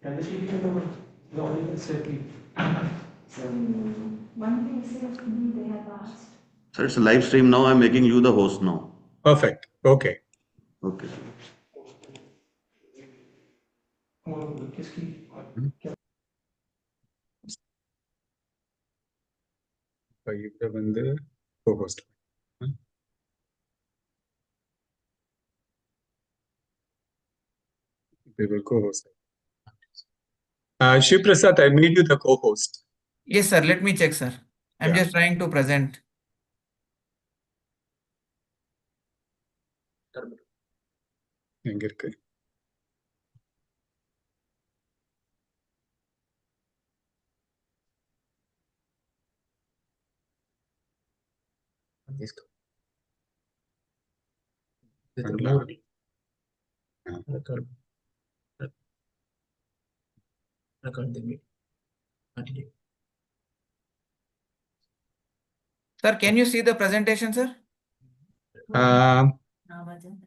Can the sheet the audience separately? So one thing is they have asked. Sir, it's a live stream now. I'm making you the host now. Perfect. Okay. Okay. இதை வந்து co-host. They will co-host. Shiv Prasad, I made you the co-host. Yes, sir. Let me check, sir. I'm Yeah. just trying to present. எங்க இருக்கு? Sir, can you see the presentation, sir?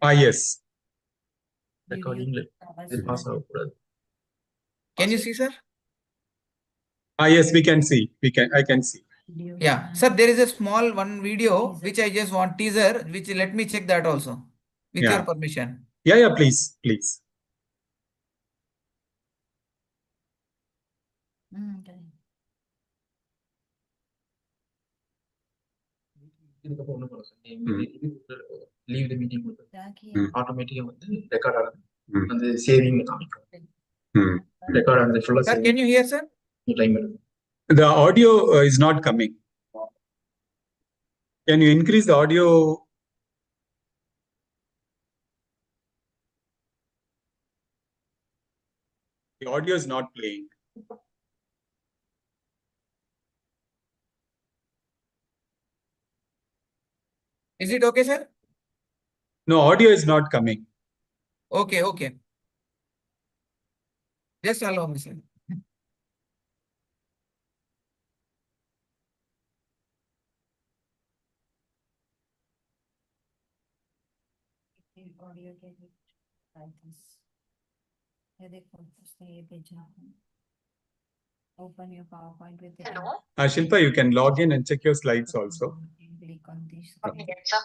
Yes. Can you see, sir? Yes, we can see. I can see. Yeah. Sir, there is a small one video which I just want teaser, which let me check that also with Yeah. your permission. Yeah, please. Okay. Leave the meeting with automatically record and the saving record and the full. Sir, can you hear, sir? The audio is not coming. Can you increase the audio? The audio is not playing. Is it okay, sir? No, audio is not coming. Okay. Just allow me, sir. Audio के ये देखो उसने ये भेजा है open your PowerPoint with the Shilpa, you can log in and check your slides also. click on this. Okay, sir.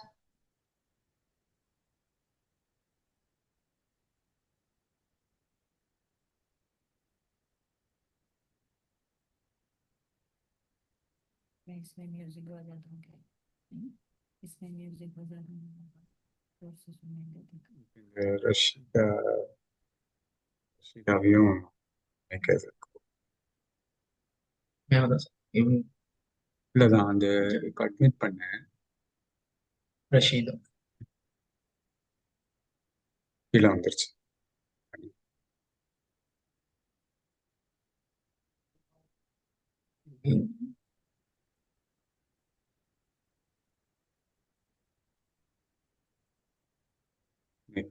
मैं इसमें music बजा दूंगी इसमें म्यूजिक बजा दूंगी तो सुनेंगे ரஷ்யாவையும் இல்லதான் அந்த அட்மிட் பண்ணேன் Rashida. கீழே வந்துருச்சு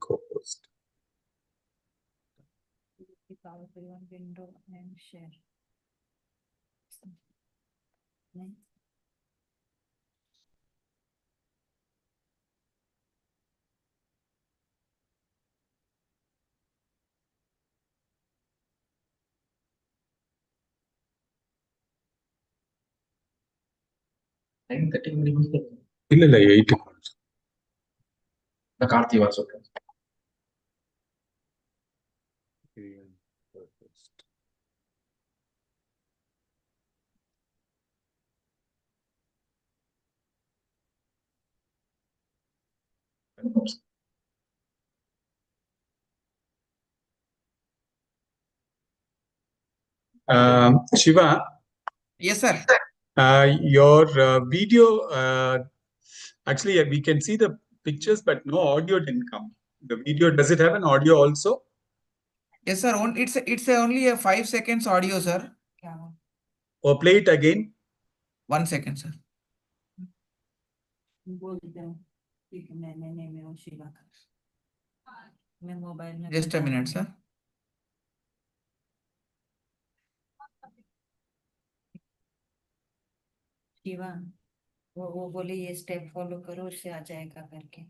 co-host. PowerPoint one window and share. இல்ல 8 The Karthi was okay. Shiva, Yes, sir. your video, actually we can see the pictures, but no audio didn't come. The video, does it have an audio also? Yes, sir. It's only a 5 seconds audio, sir. Or play it again. 1 second, sir. Just a minute, sir. Shiva वो बोले ये step follow करो उससे आ जाएगा करके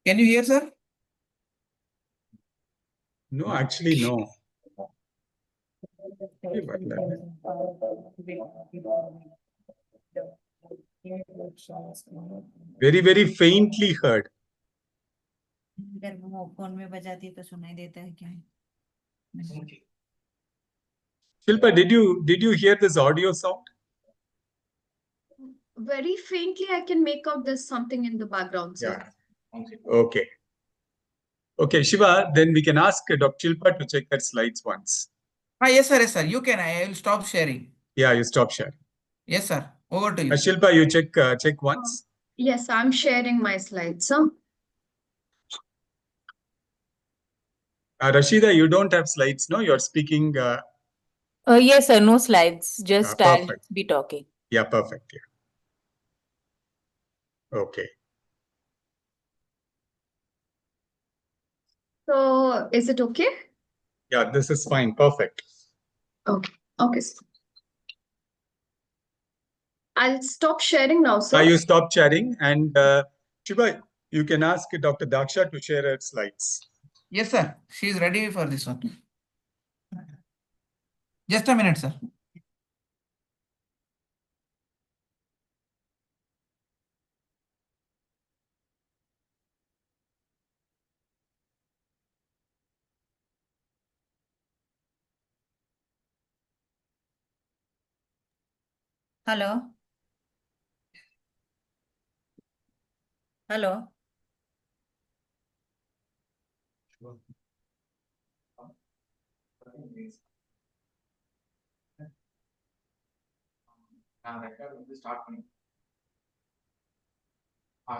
Can you hear, sir? No, actually, no. Very, very faintly heard. अगर वो phone में बजाती है तो सुनाई देता है क्या? Shilpa, did you hear this audio sound? Very faintly, I can make out there's something in the background, sir. Yeah. Okay. Okay, Shiva, then we can ask Dr. Shilpa to check her slides once. Yes, sir. Yes, sir. You can. I will stop sharing. Yeah, you stop sharing. Yes, sir. Over to you. Shilpa, you check once. Yes, I'm sharing my slides, sir. Rashida, you don't have slides, no? You're speaking. Yes, sir. No slides. Just I'll Perfect. be talking. Yeah, perfect. Yeah. Okay. So, is it okay? Yeah, this is fine. Perfect. Okay. Okay, sir. I'll stop sharing now, sir. You stop sharing, and Shiva, you can ask Dr. Daksha to share her slides. Yes, sir. She is ready for this one. Just a minute, sir. Hello. Hello. Record வந்து start பண்ணி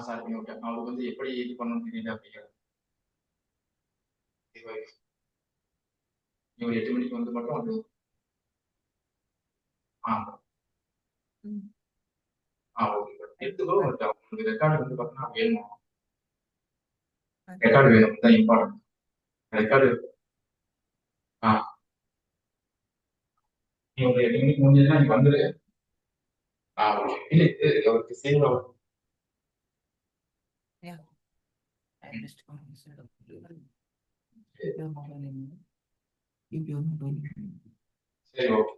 start பண்ணி விட்டேன். அவங்களுக்கு வந்து எப்படி இது பண்ணணும்னு தெரியல அப்படிங்கிறது. இவங்க 8 மணிக்கு வந்து மட்டும் வந்து ஓகே. எடுத்துக்கோ. உங்களுக்கு ரெக்கார்டு வந்து பார்த்தீங்கன்னா வேணும். ரெக்கார்டு வேணும் தான் இம்பார்ட்டன்ட். ரெக்கார்டு நீ ஒரு 8 மணிக்கு முடிஞ்சதுன்னா நீ வந்துரு. ஓகே. இல்லை இது அவருக்கு சேவ் ஆகும். Yeah. I just சரி ஓகே.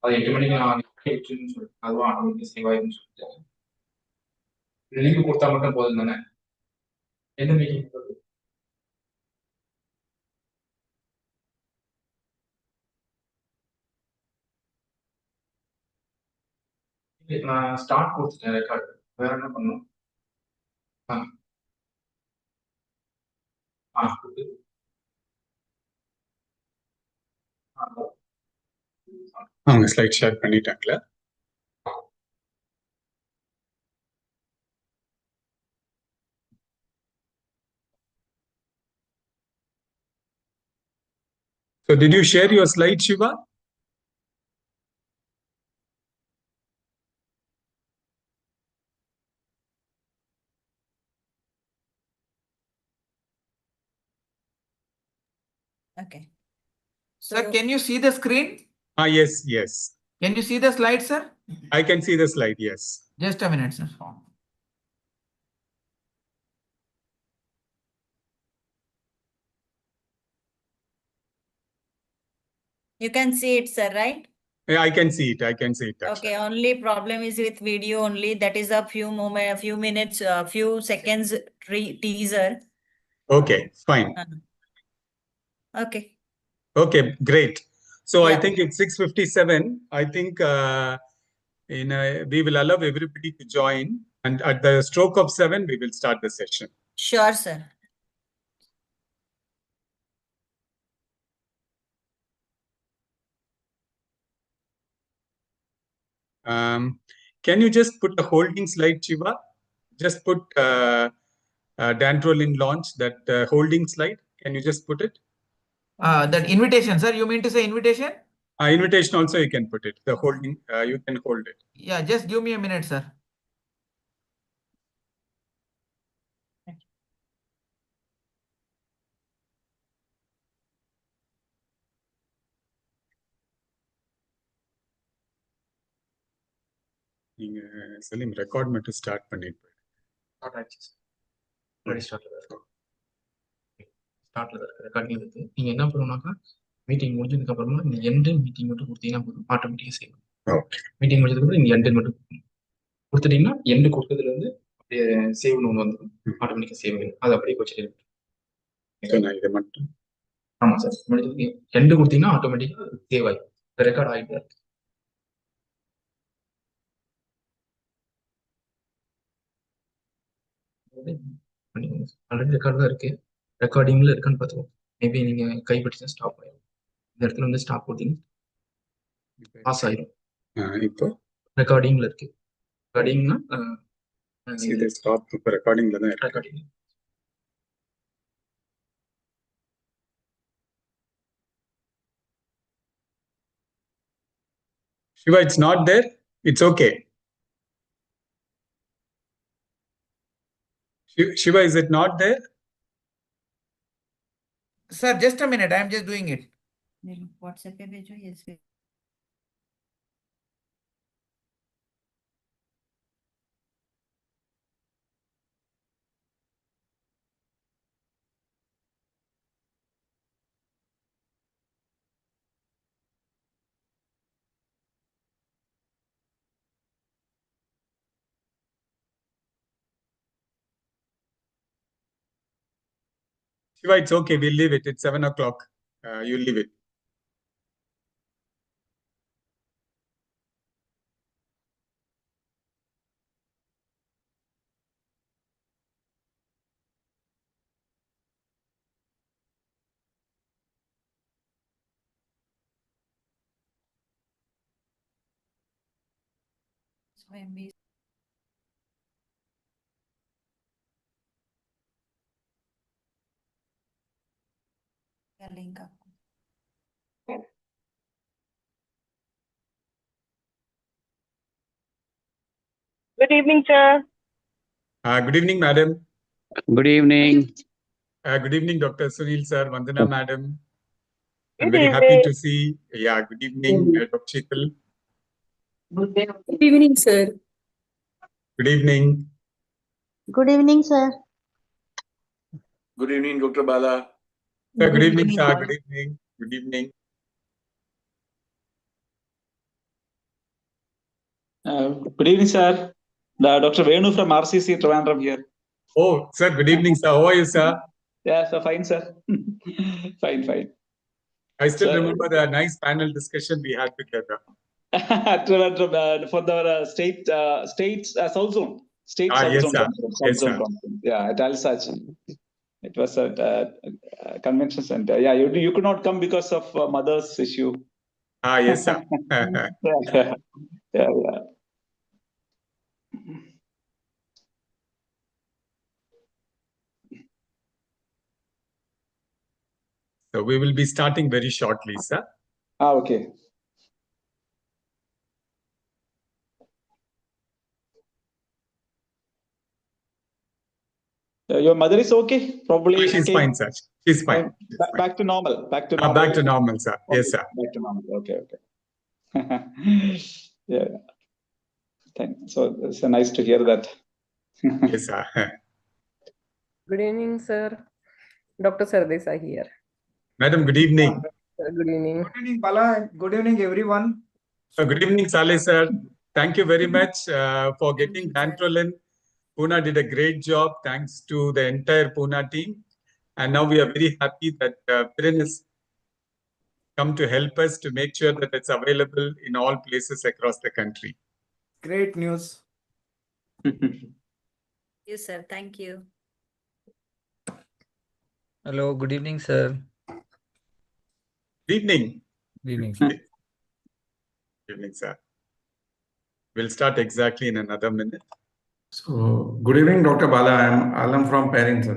அது 8 மணிக்கு நான் சொல்லிட்டு அதுவும் ஆட்டோமேட்டிக் சேவ் ஆயிருன்னு சொல்லிட்டு லிங்க் கொடுத்தா மட்டும் போதும் தானே? எந்த மீட்டிங் போகுது? நான் ஸ்டார்ட் கொடுத்துட்டேன் ரெக்கார்டு. வேற என்ன பண்ணணும்? அவங்க ஸ்லைட் ஷேர் பண்ணிட்டாங்களா? So did you share your slide, Shiva? Okay. Sir, can you see the screen? Yes, yes. Can you see the slide, sir? I can see the slide, yes. Just a minute, sir. You can see it, sir, right? Yeah, I can see it. I can see it. Daksha. Okay, only problem is with video only. That is a few minutes, few seconds teaser. Okay, fine. Okay. Okay, great. So I Yeah. think it's 6:57. I think we will allow everybody to join, and at the stroke of 7, we will start the session. Sure, sir. Can you just put a holding slide, Shiva? Just put Dantrolene launch, that holding slide. Can you just put it? That invitation, sir. You mean to say invitation? Invitation also you can put it. The holding, you can hold it. Yeah, just give me a minute, sir. Salim, record மட்டும் start பண்ணிட்டு start ஆயிடுச்சு. Ready start. ஸ்டார்ட்ல தான் இருக்கு, recording இருக்கு. நீங்க என்ன பண்ணணும்னாக்கா meeting முடிஞ்சதுக்கு அப்புறமா இந்த எண்டு மீட்டிங் மட்டும் கொடுத்தீங்கன்னா போதும், ஆட்டோமேட்டிக்காக செய்யும். Okay. மீட்டிங் முடிஞ்சதுக்கு அப்புறம் இந்த எண்டு மட்டும் கொடுத்துட்டீங்கன்னா எண்டு கொடுத்ததுல இருந்து அப்படியே சேவ்னு ஒன்று வந்துடும், ஆட்டோமேட்டிக்காக சேவ் ஆகிடும். அது அப்படியே வச்சுட்டு So, நான் இதை மட்டும் ஆமா சார், முடிஞ்சதுக்கு எண்டு கொடுத்தீங்கன்னா ஆட்டோமேட்டிக்காக சேவ் ஆகிடும், ரெக்கார்ட் ஆகிட்டு இருக்கு. ஆல்ரெடி ரெக்கார்ட் தான் இருக்கு, ரெக்கார்டிங்ல இருக்கான்னு பார்த்துக்கோங்க. மேபி நீங்க கைப்பற்றி ஸ்டாப் ஆயிடும். இந்த இடத்துல வந்து ஸ்டாப் கொடுத்தீங்க பாஸ் ஆயிடும். இப்போ ரெக்கார்டிங்ல இருக்கு. ரெக்கார்டிங்னா இது ஸ்டாப் இப்போ ரெக்கார்டிங்ல தான் இருக்கு. Recording. Shiva, it's not there. It's okay. Shiva, is it not there? Sir, just a minute. I am just doing it. WhatsApp पे भेजो, yes. Shiva, it's okay. We'll leave it. It's 7 o'clock. You leave it. So MB का link आपको. Good evening, sir. Good evening, madam. Good evening. Good evening, Dr. Sunil sir, Vandana madam. I'm Good very happy evening. to see. Yeah, good evening, Dr. Sheetal. Good evening, sir. Good evening. Good evening, sir. Good evening, Dr. Bala. Sir, good evening, sir. Good evening. Good evening. Good evening, sir. Dr. Venu from RCC Trivandrum here. Oh, sir, good evening, sir. How are you, sir? Yeah, so fine, sir. Fine, fine. I still Sir. remember the nice panel discussion we had together. Trivandrum, for the states South Zone. State South yes, Zone sir. conference. Yes, South Zone sir. conference. Yeah, at Alsach. It was a convention center. Yeah, you could not come because of mother's issue. Yes, sir. Yeah. So we will be starting very shortly, sir. Okay. Your mother is okay? Probably. She's okay. fine, sir. She's fine. She's fine. Back to normal. Back to normal. Back to normal, sir. Okay. Yes, sir. Back to normal. Okay. Yeah. Thanks. So it's nice to hear that. Yes, sir. Good evening, sir. Dr. Sardesai here. Madam, good evening. Good evening. Good evening, Bala. Good evening, everyone. Good evening, Saleh, sir. Thank you very much for getting Dantrolene. Pune did a great job. Thanks to the entire Pune team. And now we are very happy that Piran has come to help us to make sure that it's available in all places across the country. Great news. Yes, sir. Thank you. Hello, good evening, sir. Good evening. Good evening, sir. Good evening, sir. We'll start exactly in another minute. So, good evening, Dr. Bala. I am Alam from Parin, sir.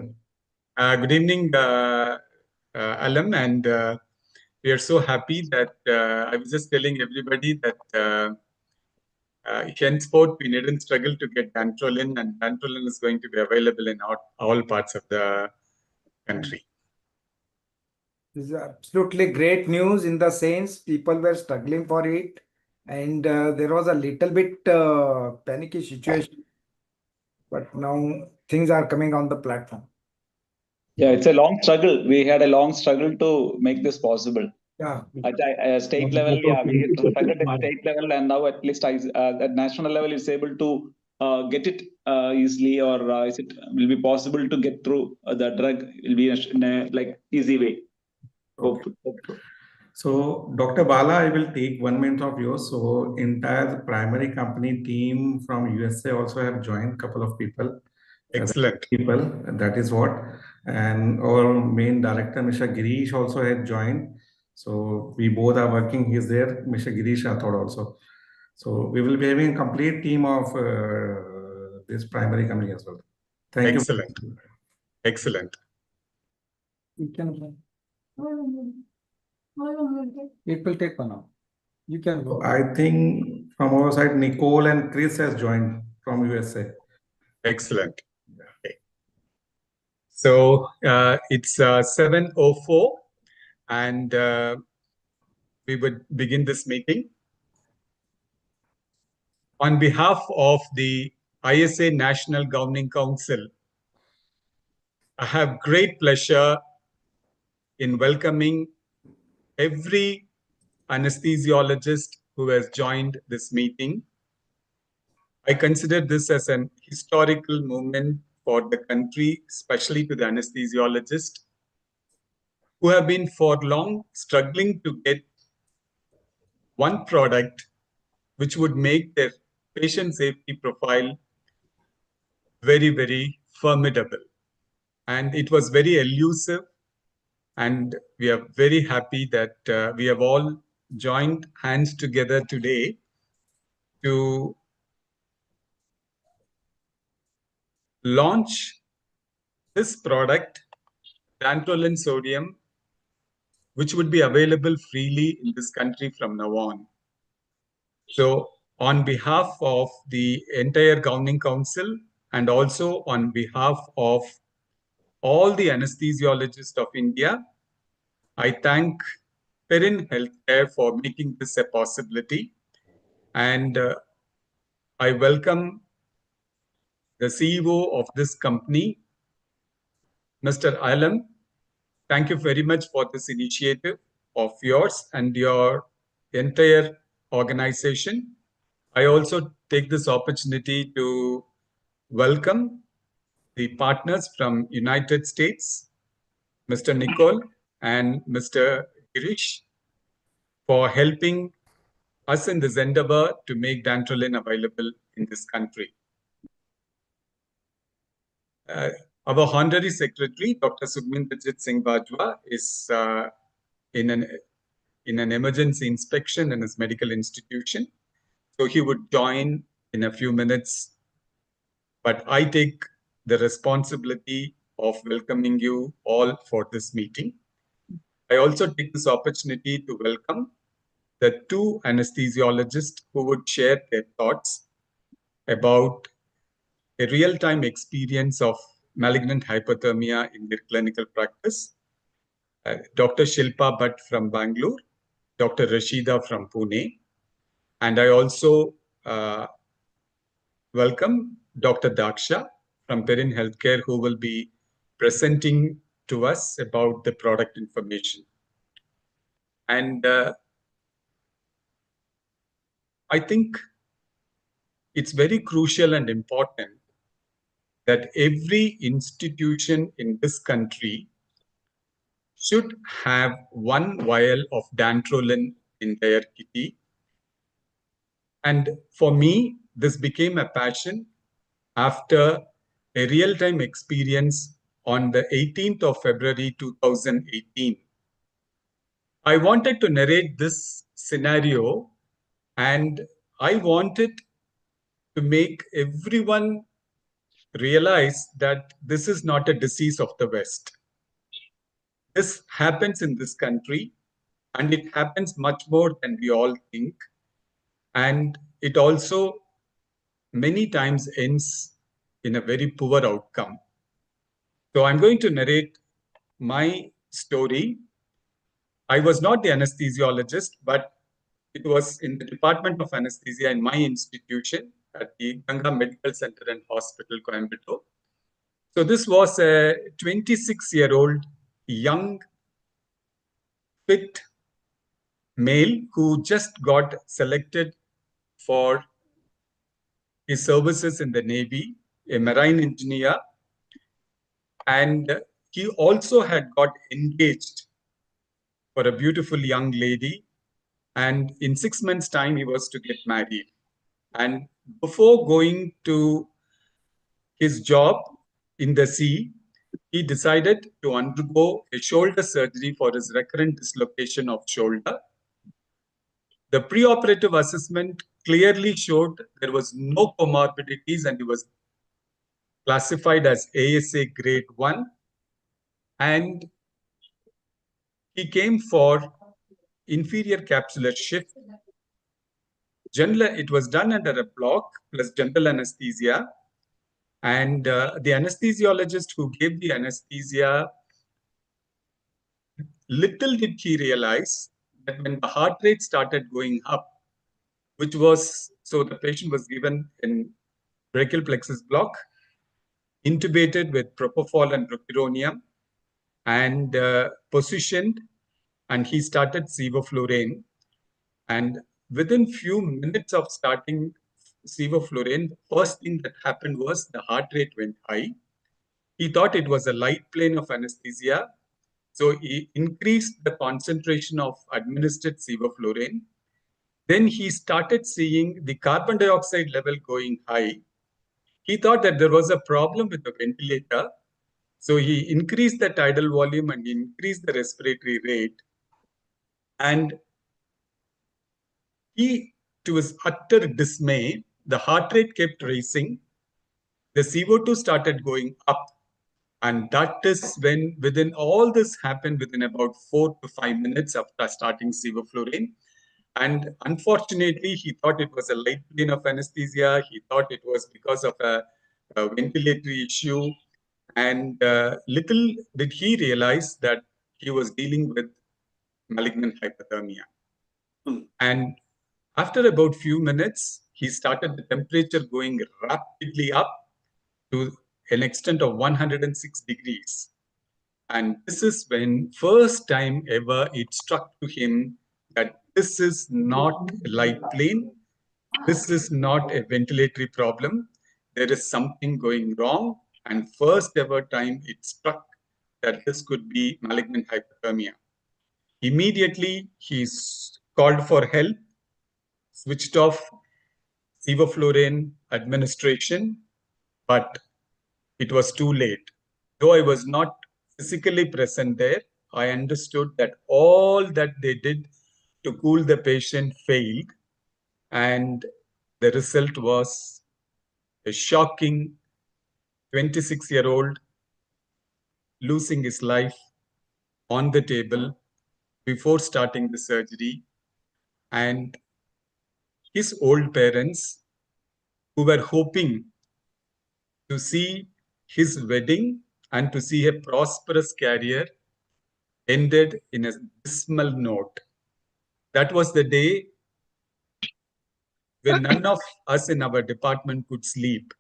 Good evening, Alam, and we are so happy that I was just telling everybody that henceforth we needn't struggle to get Dantrolene, and Dantrolene is going to be available in all parts of the country. This is absolutely great news in the sense people were struggling for it, and there was a little bit panicky situation, but now things are coming on the platform. Yeah, it's a long struggle. We had a long struggle to make this possible. Yeah. At state level, yeah, we struggled at state level, and now at least at national level, it's able to get it easily, or is it will be possible to get through the drug? Will be in a like easy way. Hope so. So, Dr. Bala, I will take 1 minute of yours. So, entire primary company team from USA also have joined, couple of people. Excellent. That is what. And our main director, Mr. Girish, also had joined. So, we both are working. He's there, Mr. Girish Rathod also. So, we will be having a complete team of this primary company as well. Thank you. Excellent. Excellent. You can. It will take 1 hour. You can go. I think from our side, Nicole and Chris has joined from USA. Excellent. Okay. So it's 7:04, and we would begin this meeting. On behalf of the ISA National Governing Council, I have great pleasure in welcoming every anesthesiologist who has joined this meeting. I consider this as an historical moment for the country, especially to the anesthesiologists who have been for long struggling to get one product which would make their patient safety profile very, very formidable. And it was very elusive. And we are very happy that we have all joined hands together today to launch this product, Dantrolene sodium, which would be available freely in this country from now on. So on behalf of the entire Governing Council and also on behalf of all the anesthesiologists of India, I thank Perin Healthcare for making this a possibility. And I welcome the CEO of this company, Mr. Alam. Thank you very much for this initiative of yours and your entire organization. I also take this opportunity to welcome the partners from United States, Mr. Nicole and Mr. Girish, for helping us in this endeavor to make Dantrolene available in this country. Our Honorary Secretary, Dr. Sukhminderjit Singh Bajwa, is in an emergency inspection in his medical institution. So he would join in a few minutes. But I take the responsibility of welcoming you all for this meeting. I also take this opportunity to welcome the two anesthesiologists who would share their thoughts about a real-time experience of malignant hyperthermia in their clinical practice. Dr. Shilpa Bhatt from Bangalore, Dr. Rashida from Pune, and I also welcome Dr. Daksha from Perin Healthcare, who will be presenting to us about the product information. And I think it's very crucial and important that every institution in this country should have one vial of Dantrolene in their kitty. And for me, this became a passion after a real-time experience on the 18th of February 2018. I wanted to narrate this scenario, and I wanted to make everyone realize that this is not a disease of the West. This happens in this country, and it happens much more than we all think. And it also many times ends in a very poor outcome. So I'm going to narrate my story. I was not the anesthesiologist, but it was in the Department of Anesthesia in my institution at the Ganga Medical Center and Hospital, Coimbatore. So this was a 26-year-old young, fit male who just got selected for his services in the Navy, a marine engineer, and he also had got engaged for a beautiful young lady, and in 6 months' time he was to get married. And before going to his job in the sea, he decided to undergo a shoulder surgery for his recurrent dislocation of shoulder. The preoperative assessment clearly showed there was no comorbidities and he was classified as ASA grade 1. And he came for inferior capsular shift. It was done under a block plus general anesthesia. And the anesthesiologist who gave the anesthesia, little did he realize that when the heart rate started going up, which was, so the patient was given in brachial plexus block, intubated with propofol and propyronium, and positioned, and he started sevoflurane. And within few minutes of starting sevoflurane, the first thing that happened was the heart rate went high. He thought it was a light plane of anesthesia. So he increased the concentration of administered sevoflurane. Then he started seeing the carbon dioxide level going high. He thought that there was a problem with the ventilator. So he increased the tidal volume and increased the respiratory rate. And he, to his utter dismay, the heart rate kept racing. The CO2 started going up. And that is when, within all this happened within about 4 to 5 minutes after starting sevoflurane. And unfortunately, he thought it was a light plane of anesthesia. He thought it was because of a ventilatory issue. And little did he realize that he was dealing with malignant hypothermia. And after about few minutes, he started the temperature going rapidly up to an extent of 106 degrees. And this is when first time ever it struck to him that this is not a light plane. This is not a ventilatory problem. There is something going wrong. And first ever time it struck that this could be malignant hypothermia. Immediately he called for help, switched off sevoflurane administration, but it was too late. Though I was not physically present there, I understood that all that they did to cool the patient failed. And the result was a shocking 26-year-old losing his life on the table before starting the surgery. And his old parents, who were hoping to see his wedding and to see a prosperous career, ended in a dismal note. That was the day when none of us in our department could sleep.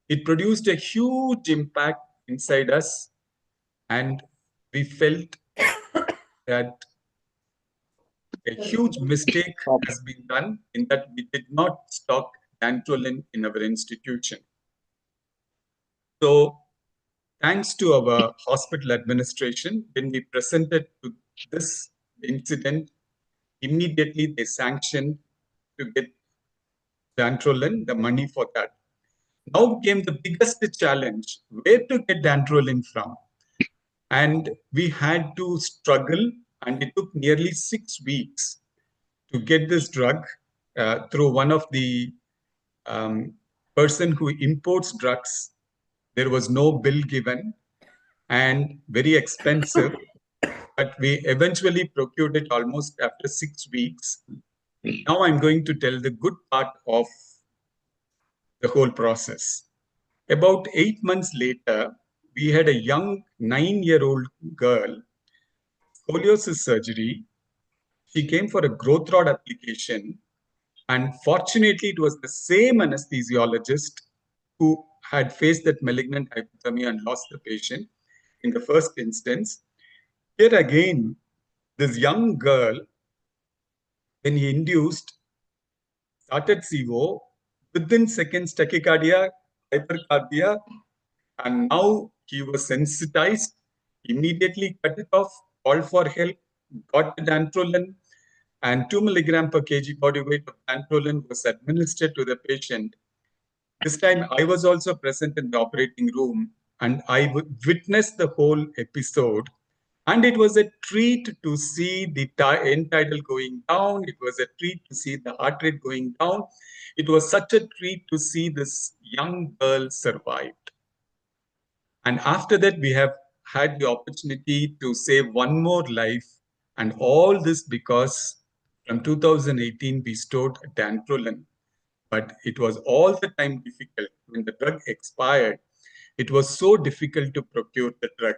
It produced a huge impact inside us, and we felt that a huge mistake has been done in that we did not stock Dantrolene in our institution. So thanks to our hospital administration, when we presented to this incident, immediately they sanctioned to get Dantrolene, the money for that. Now came the biggest challenge, where to get Dantrolene from. And we had to struggle, and it took nearly 6 weeks to get this drug through one of the person who imports drugs. There was no bill given and very expensive, but we eventually procured it almost after 6 weeks. Now I'm going to tell the good part of the whole process. About 8 months later, we had a young 9-year-old girl, scoliosis surgery. She came for a growth rod application, and fortunately, it was the same anesthesiologist who had faced that malignant hypothermia and lost the patient in the first instance. Here again, this young girl, when he induced, started CO, within seconds tachycardia, hypercardia, and now he was sensitized, immediately cut it off, called for help, got the Dantrolene, and 2 milligram per kg body weight of Dantrolene was administered to the patient. This time I was also present in the operating room and I witnessed the whole episode. And it was a treat to see the end tidal going down. It was a treat to see the heart rate going down. It was such a treat to see this young girl survived. And after that, we have had the opportunity to save one more life. And all this because from 2018, we stored Dantrolene. But it was all the time difficult. When the drug expired, it was so difficult to procure the drug.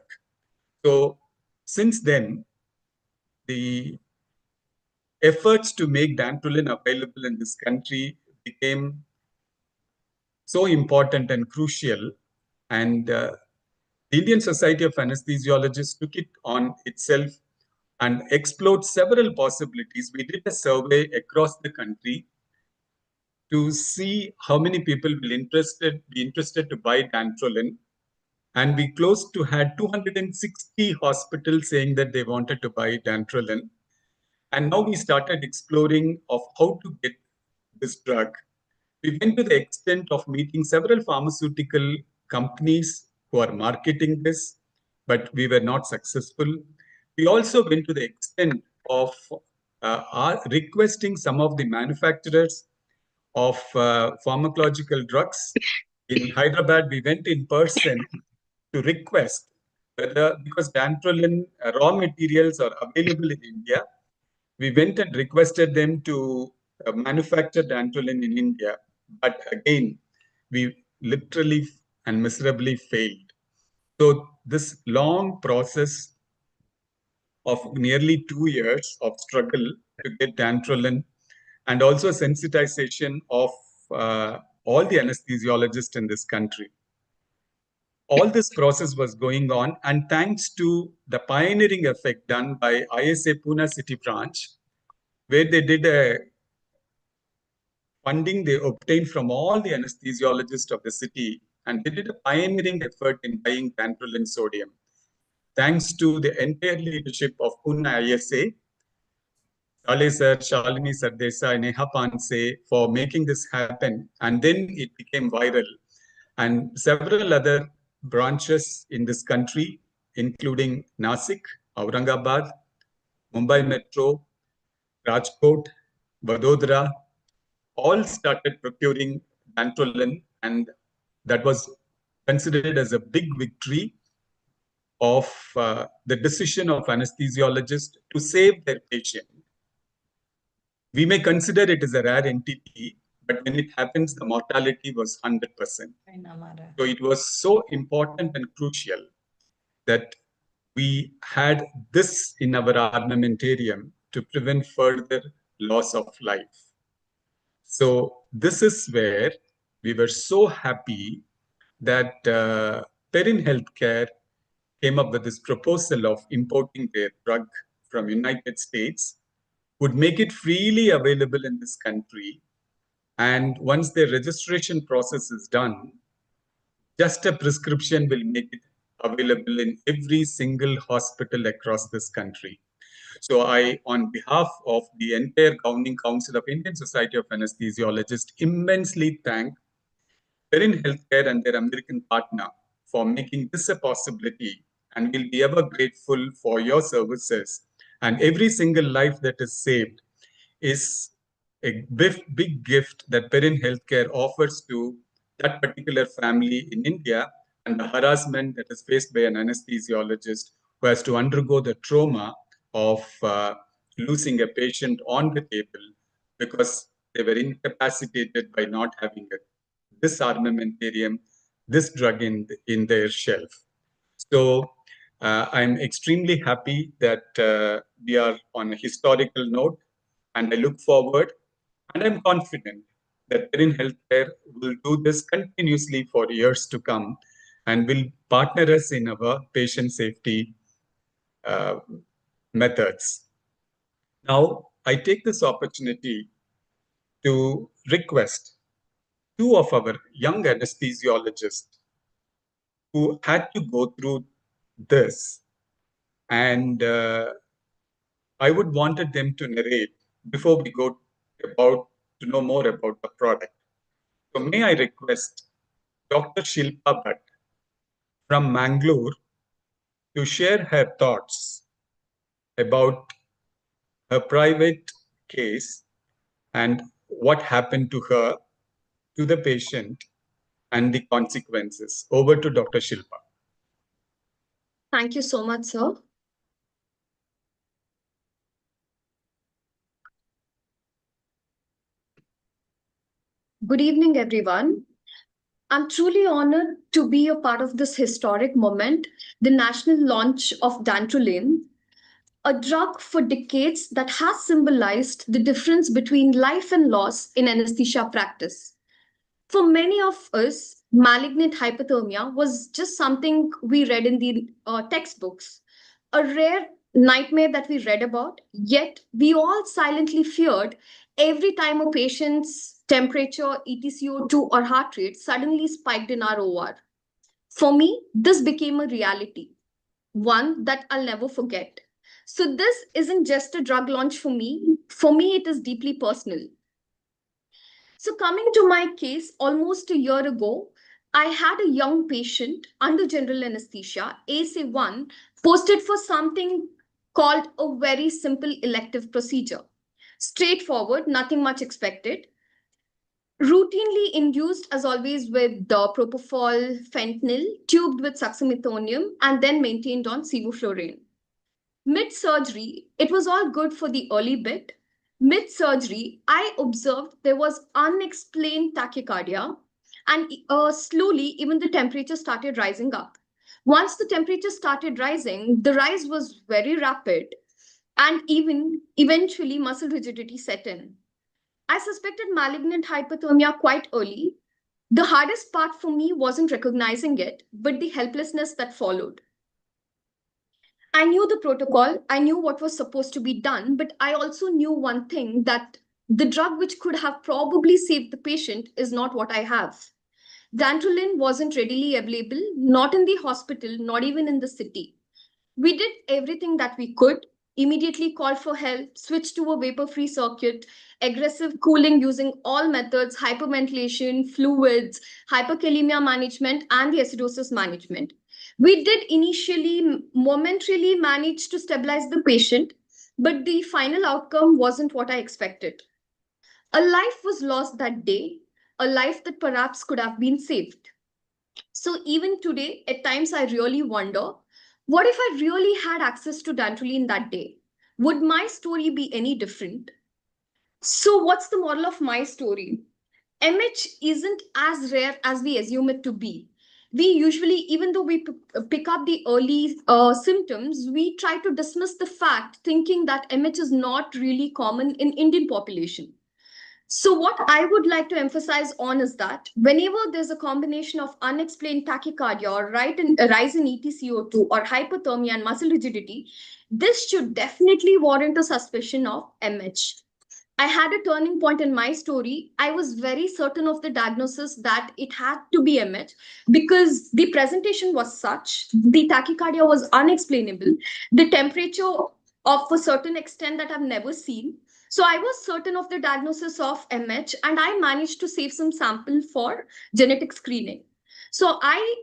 So since then, the efforts to make Dantrolene available in this country became so important and crucial. And the Indian Society of Anesthesiologists took it on itself and explored several possibilities. We did a survey across the country to see how many people will be interested to buy Dantrolene. And we close to had 260 hospitals saying that they wanted to buy Dantrolene. And now we started exploring of how to get this drug. We went to the extent of meeting several pharmaceutical companies who are marketing this, but we were not successful. We also went to the extent of requesting some of the manufacturers of pharmacological drugs. In Hyderabad, we went in person to request whether, because Dantrolene raw materials are available in India, we went and requested them to manufacture Dantrolene in India. But again, we literally and miserably failed. So this long process of nearly 2 years of struggle to get Dantrolene and also sensitization of all the anesthesiologists in this country. All this process was going on, and thanks to the pioneering effect done by ISA Pune City branch, where they did a funding they obtained from all the anesthesiologists of the city, and they did a pioneering effort in buying Dantrolene sodium. Thanks to the entire leadership of Pune ISA, Saleh sir, Shalini Sardesai, Neha Panse for making this happen, and then it became viral. And several other branches in this country, including Nasik, Aurangabad, Mumbai Metro, Rajkot, Vadodara, all started procuring Dantrolene, and that was considered as a big victory of the decision of anesthesiologists to save their patient. We may consider it as a rare entity, but when it happens, the mortality was 100%. So it was so important and crucial that we had this in our armamentarium to prevent further loss of life. So this is where we were so happy that Perrin Healthcare came up with this proposal of importing their drug from United States, would make it freely available in this country. And once the registration process is done, just a prescription will make it available in every single hospital across this country. So I, on behalf of the entire Governing Council of Indian Society of Anesthesiologists, immensely thank Perrin Healthcare and their American partner for making this a possibility, and we'll be ever grateful for your services. And every single life that is saved is a big gift that Perrin Healthcare offers to that particular family in India, and the harassment that is faced by an anesthesiologist who has to undergo the trauma of losing a patient on the table because they were incapacitated by not having this armamentarium, this drug in their shelf. So I'm extremely happy that we are on a historical note, and I look forward, and I'm confident that Perin Healthcare will do this continuously for years to come and will partner us in our patient safety methods. Now, I take this opportunity to request two of our young anesthesiologists who had to go through this, and I would wanted them to narrate before we go to know more about the product. So may I request Dr. Shilpa Bhatt from Mangalore to share her thoughts about her private case and what happened to her, to the patient, and the consequences. Over to Dr. Shilpa. Thank you so much, sir. Good evening, everyone. I'm truly honored to be a part of this historic moment, the national launch of Dantrolene, a drug for decades that has symbolized the difference between life and loss in anesthesia practice. For many of us, malignant hypothermia was just something we read in the textbooks, a rare nightmare that we read about, yet we all silently feared every time a patient's temperature, EtCO2, or heart rate suddenly spiked in our OR. For me, this became a reality, one that I'll never forget. So this isn't just a drug launch for me. For me, it is deeply personal. So coming to my case, almost a year ago, I had a young patient under general anesthesia, ASA1, posted for something called a very simple elective procedure. Straightforward, nothing much expected. Routinely induced, as always, with the propofol, fentanyl, tubed with succinylcholine, and then maintained on sevoflurane. Mid-surgery, it was all good for the early bit. Mid-surgery, I observed there was unexplained tachycardia, and slowly even the temperature started rising up. Once the temperature started rising, the rise was very rapid, and even eventually muscle rigidity set in. I suspected malignant hypothermia quite early. The hardest part for me wasn't recognizing it, but the helplessness that followed. I knew the protocol, I knew what was supposed to be done, but I also knew one thing, that the drug which could have probably saved the patient is not what I have. Dantrolene wasn't readily available, not in the hospital, not even in the city. We did everything that we could, immediately called for help, switched to a vapor-free circuit, aggressive cooling using all methods, hyperventilation, fluids, hyperkalemia management, and the acidosis management. We did initially momentarily manage to stabilize the patient, but the final outcome wasn't what I expected. A life was lost that day, a life that perhaps could have been saved. So even today, at times I really wonder, what if I really had access to Dantrolene that day? Would my story be any different? So what's the moral of my story? MH isn't as rare as we assume it to be. We usually, even though we pick up the early symptoms, we try to dismiss the fact, thinking that MH is not really common in Indian population. So what I would like to emphasize on is that whenever there's a combination of unexplained tachycardia or rise in EtCO2 or hypothermia and muscle rigidity, this should definitely warrant a suspicion of MH. I had a turning point in my story. I was very certain of the diagnosis that it had to be MH because the presentation was such, the tachycardia was unexplainable, the temperature of a certain extent that I've never seen. So I was certain of the diagnosis of MH, and I managed to save some sample for genetic screening. So I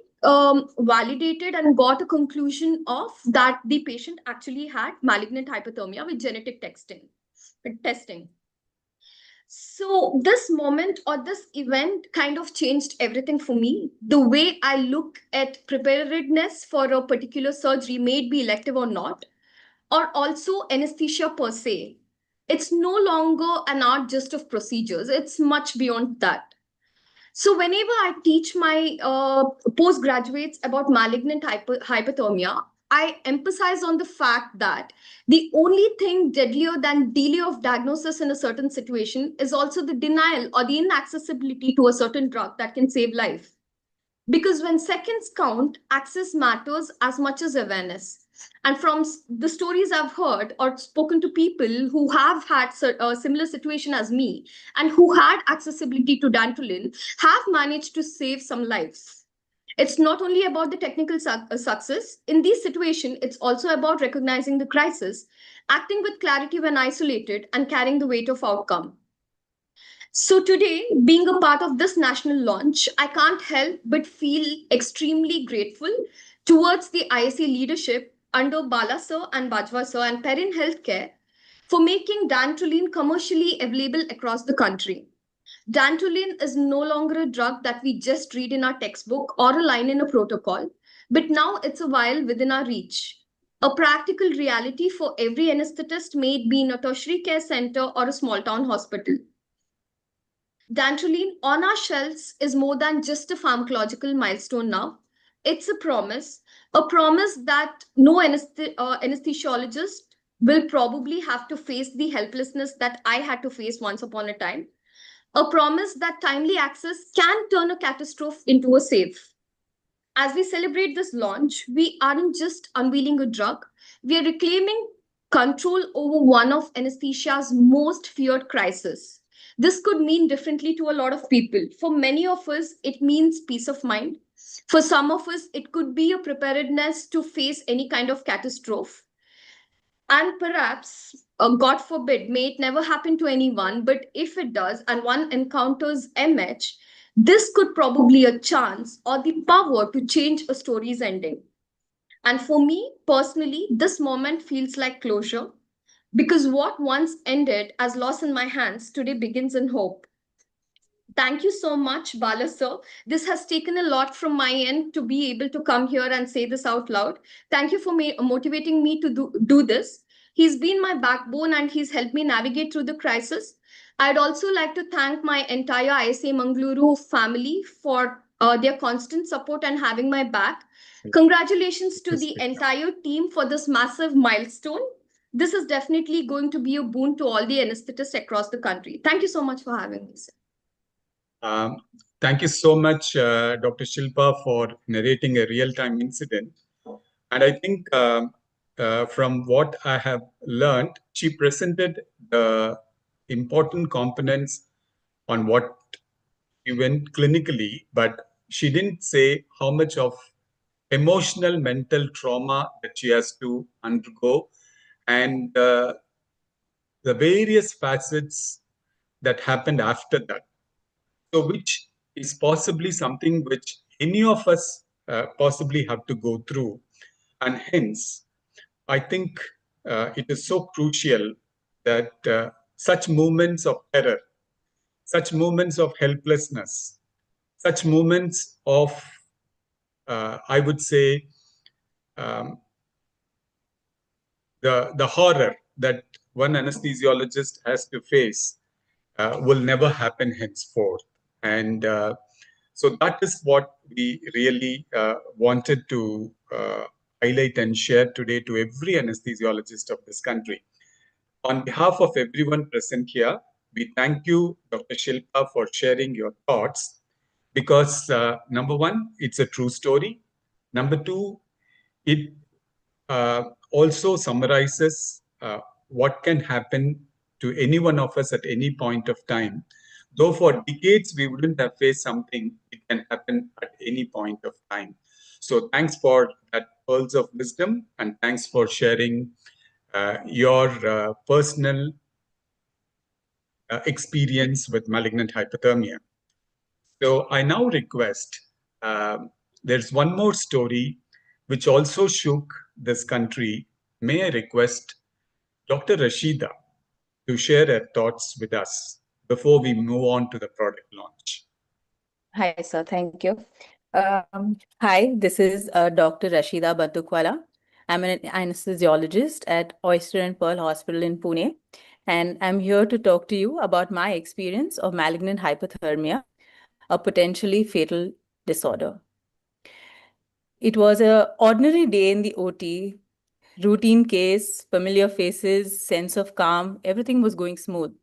validated and got a conclusion of that the patient actually had malignant hypothermia with genetic testing. So this moment or this event kind of changed everything for me. The way I look at preparedness for a particular surgery, may it be elective or not, or also anesthesia per se. It's no longer an art just of procedures. It's much beyond that. So whenever I teach my postgraduates about malignant hypothermia, I emphasize on the fact that the only thing deadlier than delay of diagnosis in a certain situation is also the denial or the inaccessibility to a certain drug that can save life. Because when seconds count, access matters as much as awareness. And from the stories I've heard or spoken to people who have had a similar situation as me and who had accessibility to Dantrolene have managed to save some lives. It's not only about the technical success. In this situation, it's also about recognizing the crisis, acting with clarity when isolated, and carrying the weight of outcome. So today, being a part of this national launch, I can't help but feel extremely grateful towards the ISA leadership under Bala sir and Bajwa sir and Perrin Healthcare for making Dantrolene commercially available across the country. Dantrolene is no longer a drug that we just read in our textbook or a line in a protocol, but now it's a vial within our reach. A practical reality for every anesthetist, may it be in a tertiary care center or a small town hospital. Dantrolene on our shelves is more than just a pharmacological milestone now. It's a promise that no anesthesiologist will probably have to face the helplessness that I had to face once upon a time. A promise that timely access can turn a catastrophe into a save. As we celebrate this launch, we aren't just unveiling a drug, we are reclaiming control over one of anesthesia's most feared crises. This could mean differently to a lot of people. For many of us, it means peace of mind. For some of us, it could be a preparedness to face any kind of catastrophe. And perhaps, God forbid, may it never happen to anyone, but if it does and one encounters MH, this could probably a chance or the power to change a story's ending. And for me personally, this moment feels like closure because what once ended as loss in my hands today begins in hope. Thank you so much, Bala sir. This has taken a lot from my end to be able to come here and say this out loud. Thank you for motivating me to do this. He's been my backbone and he's helped me navigate through the crisis. I'd also like to thank my entire ISA Mangaluru family for their constant support and having my back. Congratulations to the entire team for this massive milestone. This is definitely going to be a boon to all the anesthetists across the country. Thank you so much for having me, sir. Thank you so much, Dr. Shilpa, for narrating a real-time incident. And I think from what I have learned, she presented the important components on what she went clinically, but she didn't say how much of emotional, mental trauma that she has to undergo and the various facets that happened after that. So which is possibly something which any of us possibly have to go through. And hence, I think it is so crucial that such moments of terror, such moments of helplessness, such moments of, I would say, the horror that one anesthesiologist has to face will never happen henceforth. And so that is what we really wanted to highlight and share today to every anesthesiologist of this country. On behalf of everyone present here, we thank you, Dr. Shilpa, for sharing your thoughts because number one, it's a true story. Number two, it also summarizes what can happen to any one of us at any point of time. Though for decades we wouldn't have faced something, it can happen at any point of time. So thanks for that pearls of wisdom and thanks for sharing your personal experience with malignant hypothermia. So I now request, there's one more story which also shook this country. May I request Dr. Rashida to share her thoughts with us before we move on to the product launch. Hi, sir. Thank you. Hi, this is Dr. Rashida Bantukwala. I'm an anesthesiologist at Oyster and Pearl Hospital in Pune, and I'm here to talk to you about my experience of malignant hypothermia, a potentially fatal disorder. It was an ordinary day in the OT, routine case, familiar faces, sense of calm, everything was going smooth.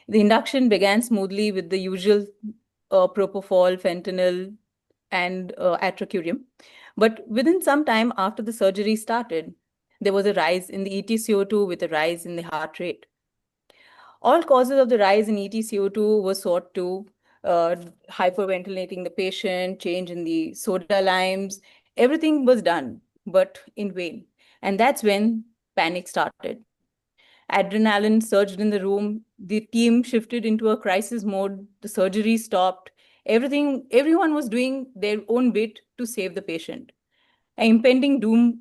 The induction began smoothly with the usual propofol, fentanyl, and atracurium. But within some time after the surgery started, there was a rise in the EtCO2 with a rise in the heart rate. All causes of the rise in EtCO2 were sought to hyperventilating the patient, change in the soda limes, everything was done, but in vain. And that's when panic started. Adrenaline surged in the room. The team shifted into a crisis mode. The surgery stopped. Everyone was doing their own bit to save the patient. An impending doom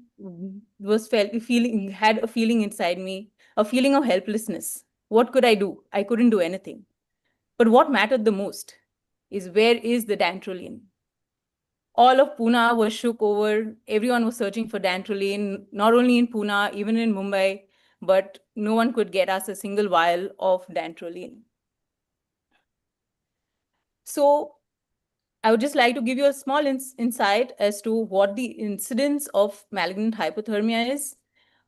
had a feeling inside me, a feeling of helplessness. What could I do? I couldn't do anything. But what mattered the most is where is the Dantrolene? All of Pune was shook over. Everyone was searching for Dantrolene, not only in Pune, even in Mumbai, but no one could get us a single vial of Dantrolene. So I would just like to give you a small insight as to what the incidence of malignant hypothermia is.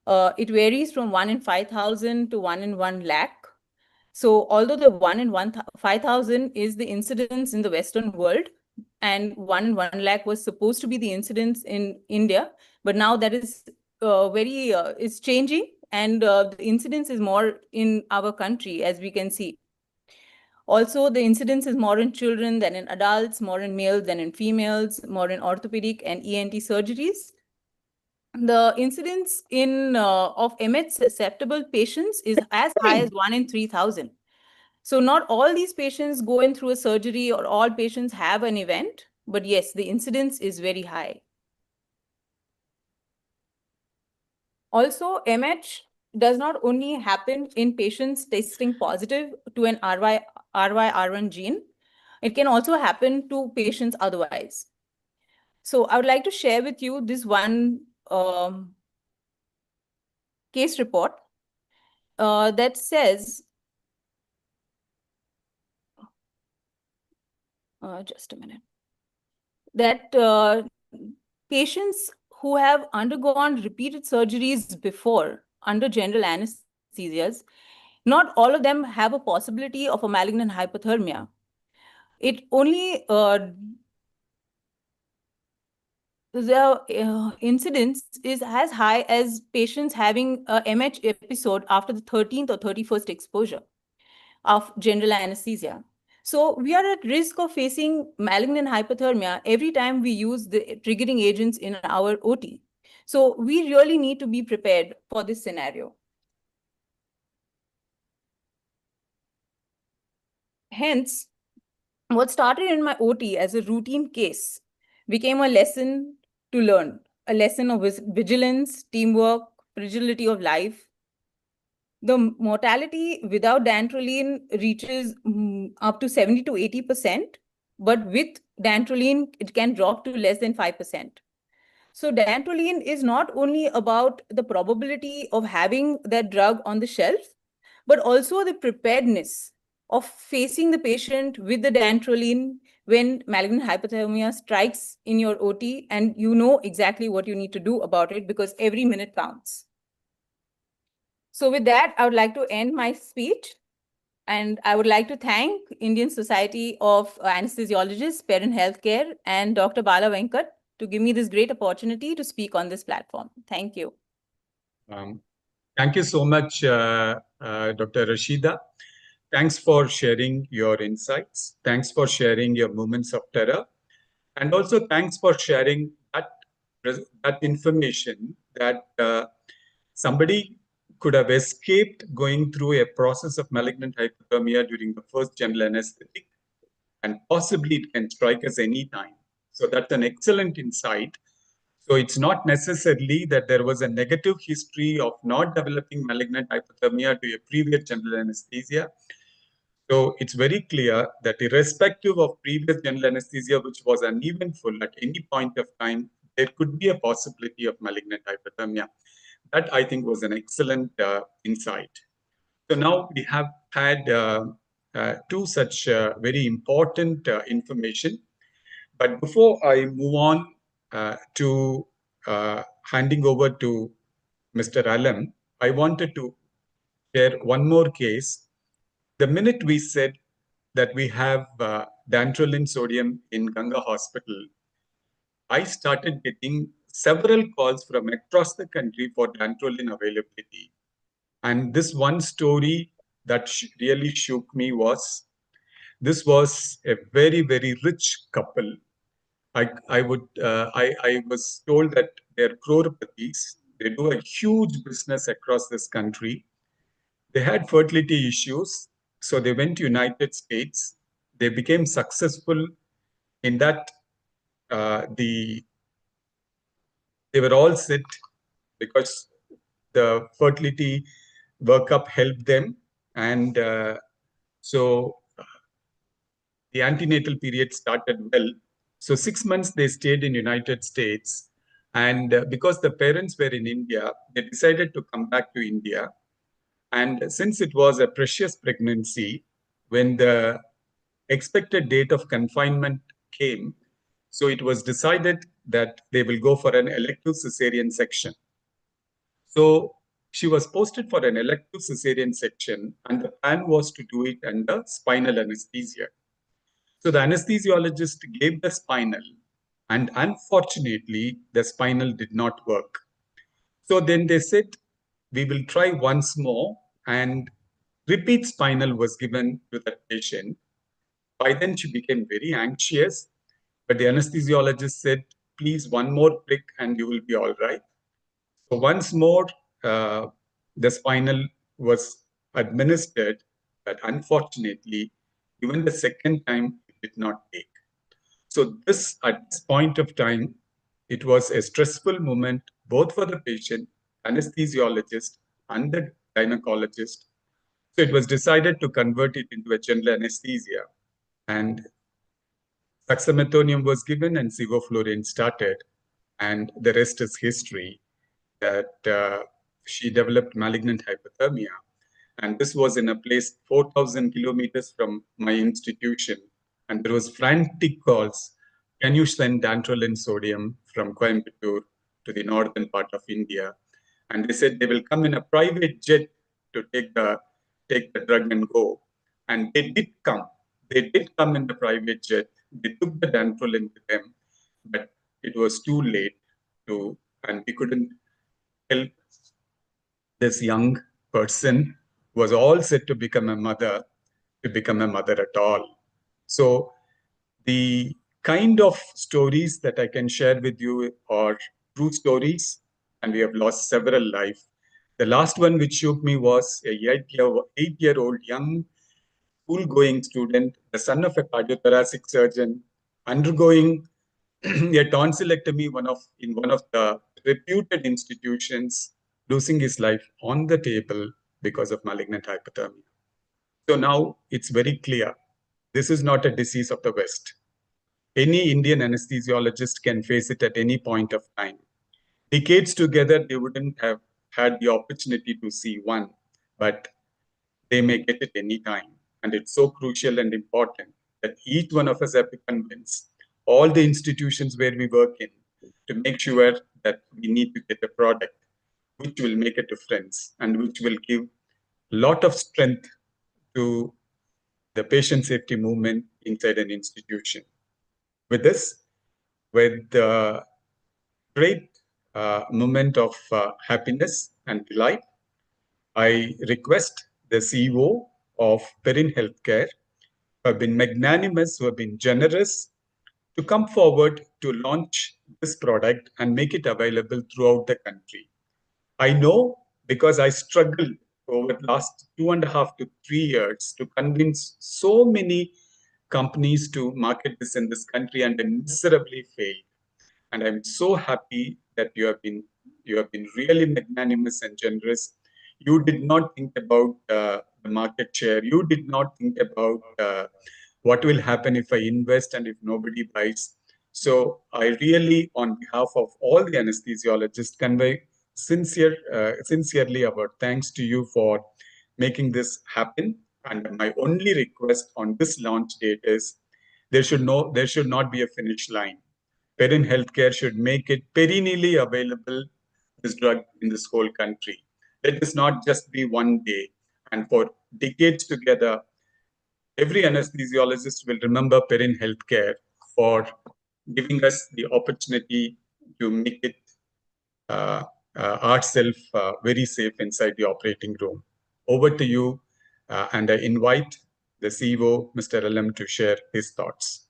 It varies from 1 in 5,000 to 1 in 1 lakh. So although the 1 in 5,000 is the incidence in the Western world, and 1 in 1 lakh was supposed to be the incidence in India, but now that is it's changing, and the incidence is more in our country, as we can see. Also, the incidence is more in children than in adults, more in males than in females, more in orthopedic and ENT surgeries. The incidence of MH susceptible patients is as high as 1 in 3,000. So not all these patients go in through a surgery or all patients have an event, but yes, the incidence is very high. Also, MH does not only happen in patients testing positive to an RYR1 gene, it can also happen to patients otherwise. So I would like to share with you this one case report that says, just a minute, that patients who have undergone repeated surgeries before under general anesthesias, not all of them have a possibility of a malignant hypothermia. It only the incidence is as high as patients having a MH episode after the 13th or 31st exposure of general anesthesia. So we are at risk of facing malignant hypothermia every time we use the triggering agents in our OT. So we really need to be prepared for this scenario. Hence, what started in my OT as a routine case became a lesson to learn, a lesson of vigilance, teamwork, fragility of life. The mortality without dantrolene reaches up to 70 to 80%, but with dantrolene, it can drop to less than 5%. So dantrolene is not only about the probability of having that drug on the shelf, but also the preparedness of facing the patient with the dantrolene when malignant hypothermia strikes in your OT, and you know exactly what you need to do about it because every minute counts. So with that, I would like to end my speech, and I would like to thank Indian Society of Anesthesiologists, Parent Healthcare, and Dr. Bala Venkat to give me this great opportunity to speak on this platform. Thank you. Thank you so much, Dr. Rashida. Thanks for sharing your insights. Thanks for sharing your moments of terror. And also thanks for sharing that information that somebody could have escaped going through a process of malignant hypothermia during the first general anesthetic, and possibly it can strike us any time. So that's an excellent insight. So it's not necessarily that there was a negative history of not developing malignant hypothermia to a previous general anesthesia. So it's very clear that irrespective of previous general anesthesia, which was uneventful at any point of time, there could be a possibility of malignant hypothermia. That, I think, was an excellent insight. So now we have had two such very important information. But before I move on to handing over to Mr. Alam, I wanted to share one more case. The minute we said that we have Dantrolene sodium in Ganga Hospital, I started getting several calls from across the country for Dantrolene availability. And this one story that really shook me was, this was a very, very rich couple. I was told that they're crorepathies. They do a huge business across this country. They had fertility issues, so they went to United States. They became successful in that. They were all set because the fertility workup helped them, and so the antenatal period started well. So 6 months they stayed in United States, and because the parents were in India, they decided to come back to India. And since it was a precious pregnancy, when the expected date of confinement came, so it was decided that they will go for an elective cesarean section. So she was posted for an elective cesarean section, and the plan was to do it under spinal anesthesia. So the anesthesiologist gave the spinal, and unfortunately, the spinal did not work. So then they said, we will try once more, and repeat spinal was given to that patient. By then, she became very anxious, but the anesthesiologist said, please, one more prick and you will be all right. So once more, the spinal was administered, but unfortunately, even the second time, it did not take. So this, at this point of time, it was a stressful moment, both for the patient, anesthesiologist, and the gynecologist. So it was decided to convert it into a general anesthesia. And dexamethasone was given and sevoflurane started. And the rest is history, that she developed malignant hypothermia. And this was in a place 4,000 kilometers from my institution. And there was frantic calls. Can you send Dantrolene sodium from Coimbatore to the northern part of India? And they said they will come in a private jet to take the drug and go. And they did come. They did come in the private jet. They took the Dantrolene with them, but it was too late and we couldn't help this young person who was all set to become a mother at all. So the kind of stories that I can share with you are true stories, and we have lost several lives. The last one which shook me was a 8-year-old young school-going student, the son of a cardiothoracic surgeon, undergoing a tonsillectomy in one of the reputed institutions, losing his life on the table because of malignant hypothermia. So now it's very clear, this is not a disease of the West. Any Indian anesthesiologist can face it at any point of time. Decades together, they wouldn't have had the opportunity to see one, but they may get it any time. And it's so crucial and important that each one of us have to convince all the institutions where we work in to make sure that we need to get a product which will make a difference and which will give a lot of strength to the patient safety movement inside an institution. With this, with the great moment of happiness and delight, I request the CEO of Perin Healthcare, who have been magnanimous, who have been generous, to come forward to launch this product and make it available throughout the country. I know because I struggled over the last 2.5 to 3 years to convince so many companies to market this in this country, and I miserably failed. And I'm so happy that you have been really magnanimous and generous. You did not think about the market share. You did not think about what will happen if I invest and if nobody buys. So I really, on behalf of all the anesthesiologists, convey sincerely our thanks to you for making this happen. And my only request on this launch date is there should not be a finish line. Perrin Healthcare should make it perennially available, this drug, in this whole country. Let this not just be one day, and for decades together, every anesthesiologist will remember Perrin Healthcare for giving us the opportunity to make it ourselves very safe inside the operating room. Over to you, and I invite the CEO, Mr. LM, to share his thoughts.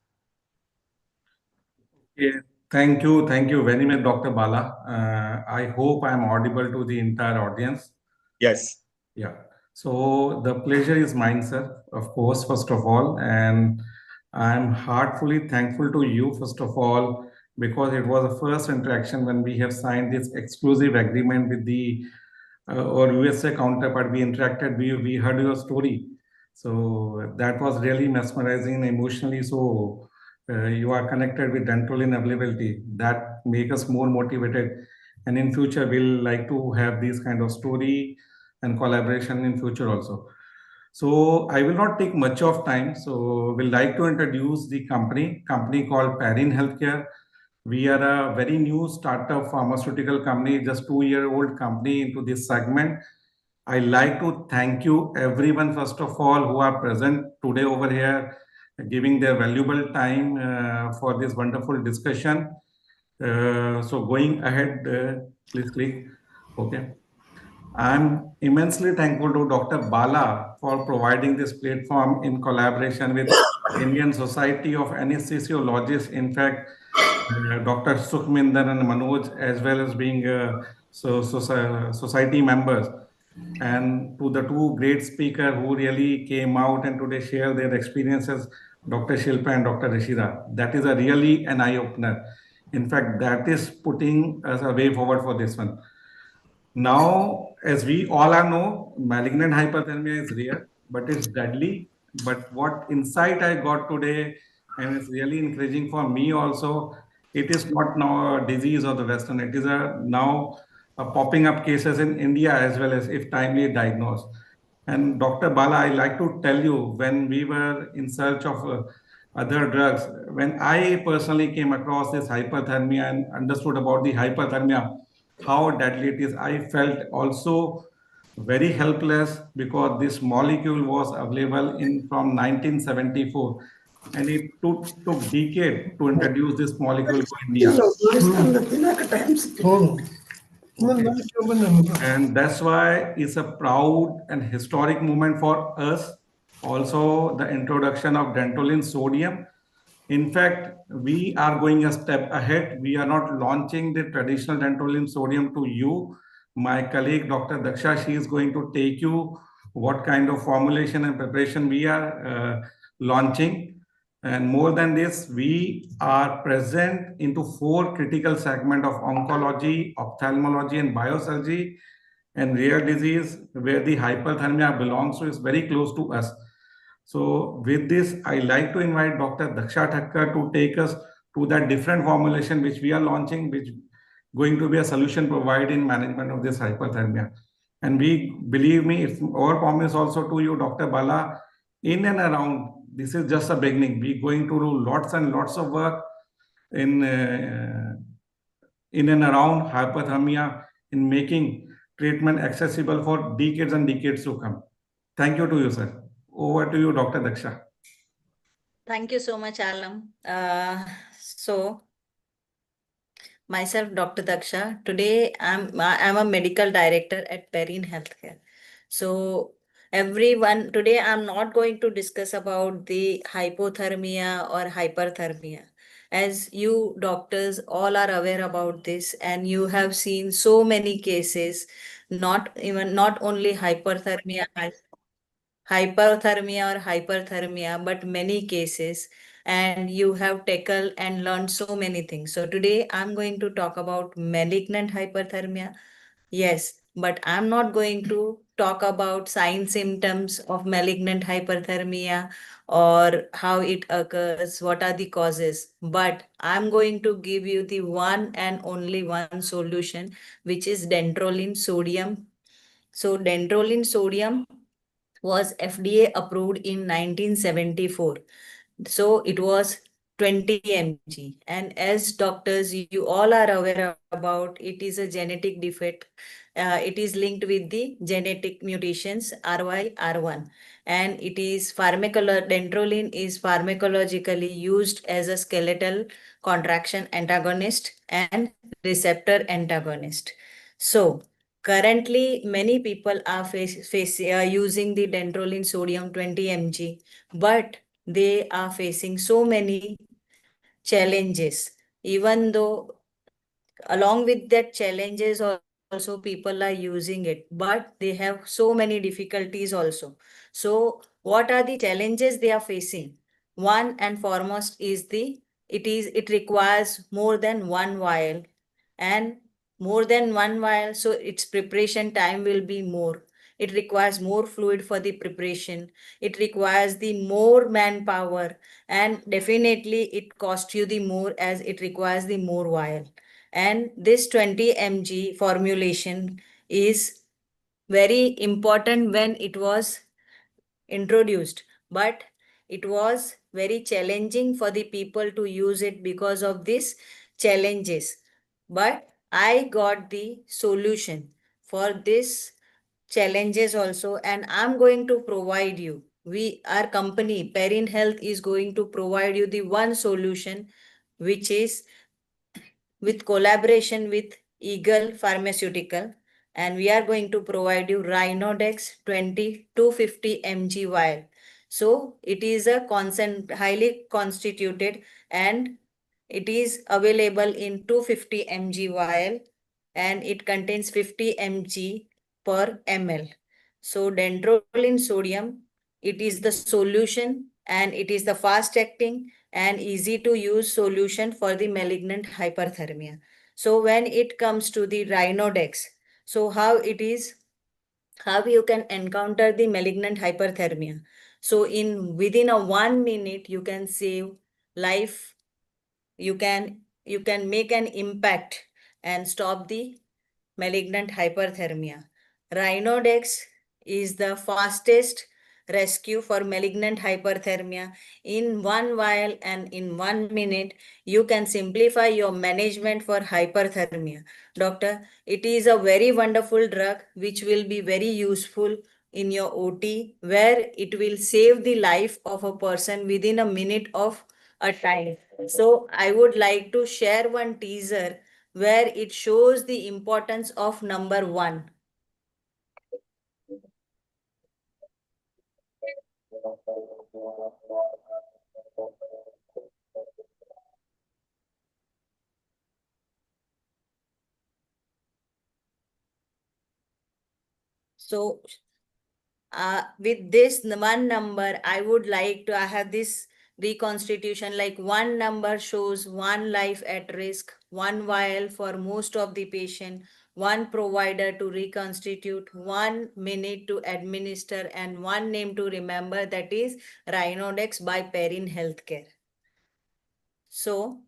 Yeah, thank you very much, Dr. Bala. I hope I'm audible to the entire audience. Yes. Yeah. So the pleasure is mine, sir, of course, first of all. And I'm heartfully thankful to you, first of all, because it was the first interaction when we have signed this exclusive agreement with the or USA counterpart. We interacted, we heard your story. So that was really mesmerizing and emotionally. So you are connected with Dantrolene availability. That make us more motivated. And in future, we'll like to have this kind of story and collaboration in future also. So I will not take much of time. So we'll like to introduce the company called Perrin Healthcare. We are a very new startup pharmaceutical company, just 2-year-old company into this segment. I like to thank you everyone, first of all, who are present today over here, giving their valuable time for this wonderful discussion. So going ahead, please click. Okay. I'm immensely thankful to Dr. Bala for providing this platform in collaboration with Indian Society of Anesthesiologists. In fact, Dr. Sukhminder and Manoj, as well as being society members, and to the two great speakers who really came out and today share their experiences, Dr. Shilpa and Dr. Rashida. That is a really an eye-opener. In fact, that is putting us a way forward for this one. Now, as we all are know, malignant hyperthermia is rare, but it's deadly. But what insight I got today, and it's really encouraging for me also, it is not now a disease of the Western. It is now popping up cases in India as well, as if timely diagnosed. And Dr. Bala, I like to tell you, when we were in search of other drugs, when I personally came across this hyperthermia and understood about the hyperthermia, how deadly it is, I felt also very helpless, because this molecule was available in from 1974, and it took decade to introduce this molecule to India. And that's why it's a proud and historic moment for us. Also, the introduction of Dantrolene sodium. In fact, we are going a step ahead. We are not launching the traditional Dantrolene sodium to you. My colleague, Dr. Daksha, she is going to take you what kind of formulation and preparation we are launching. And more than this, we are present into 4 critical segments of oncology, ophthalmology, and biosurgery, and rare disease, where the hyperthermia belongs to, is very close to us. So with this, I like to invite Dr. Daksha Thakkar to take us to that different formulation which we are launching, which going to be a solution provided in management of this hyperthermia. And we, believe me, it's our promise also to you, Dr. Bala, in and around, this is just a beginning. We're going to do lots and lots of work in and around hyperthermia, in making treatment accessible for decades and decades to come. Thank you to you, sir. Over to you, Dr. Daksha. Thank you so much, Alam. So, myself, Dr. Daksha. Today, I'm a medical director at Perrin Healthcare. So, everyone, today I'm not going to discuss about the hypothermia or hyperthermia. As you doctors all are aware about this, and you have seen so many cases, not only hyperthermia or hyperthermia, but many cases, and you have tackled and learned so many things. So today I'm going to talk about malignant hyperthermia. Yes, but I'm not going to talk about sign symptoms of malignant hyperthermia or how it occurs, what are the causes, but I'm going to give you the one and only one solution, which is Dantrolene sodium. So Dantrolene sodium was FDA approved in 1974. So it was 20 mg. And as doctors, you all are aware about it is a genetic defect. It is linked with the genetic mutations RY-R1. And it is dantrolene is pharmacologically used as a skeletal contraction antagonist and receptor antagonist. So currently, many people are using the dantrolene sodium 20 mg, but they are facing so many challenges. Even though along with that challenges also people are using it, but they have so many difficulties also. So what are the challenges they are facing? One and foremost is it requires more than one vial, and more than one vial, so its preparation time will be more. It requires more fluid for the preparation. It requires the more manpower, and definitely it costs you the more as it requires the more vial. And this 20 mg formulation is very important when it was introduced, but it was very challenging for the people to use it because of these challenges. But I got the solution for this challenges also, and I'm going to provide you, our company Perrin Health is going to provide you the one solution, which is with collaboration with Eagle Pharmaceutical, and we are going to provide you Rhinodex 250 mg vial. So it is a highly constituted, and it is available in 250 mg vial, and it contains 50 mg per ml. So dantrolene sodium, it is the solution, and it is the fast acting and easy to use solution for the malignant hyperthermia. So when it comes to the Rhinodex, so how you can encounter the malignant hyperthermia. So within a 1 minute, you can save life. You can make an impact and stop the malignant hyperthermia. Rhinodex is the fastest rescue for malignant hyperthermia. In one vial and in 1 minute, you can simplify your management for hyperthermia. Doctor, it is a very wonderful drug which will be very useful in your OT, where it will save the life of a person within a minute of a time. So I would like to share one teaser where it shows the importance of number 1. So with this one number, I would like to, I have this reconstitution, like one number shows one life at risk, one vial for most of the patient, one provider to reconstitute, 1 minute to administer, and one name to remember, that is Rhinodex by Perrin Healthcare. So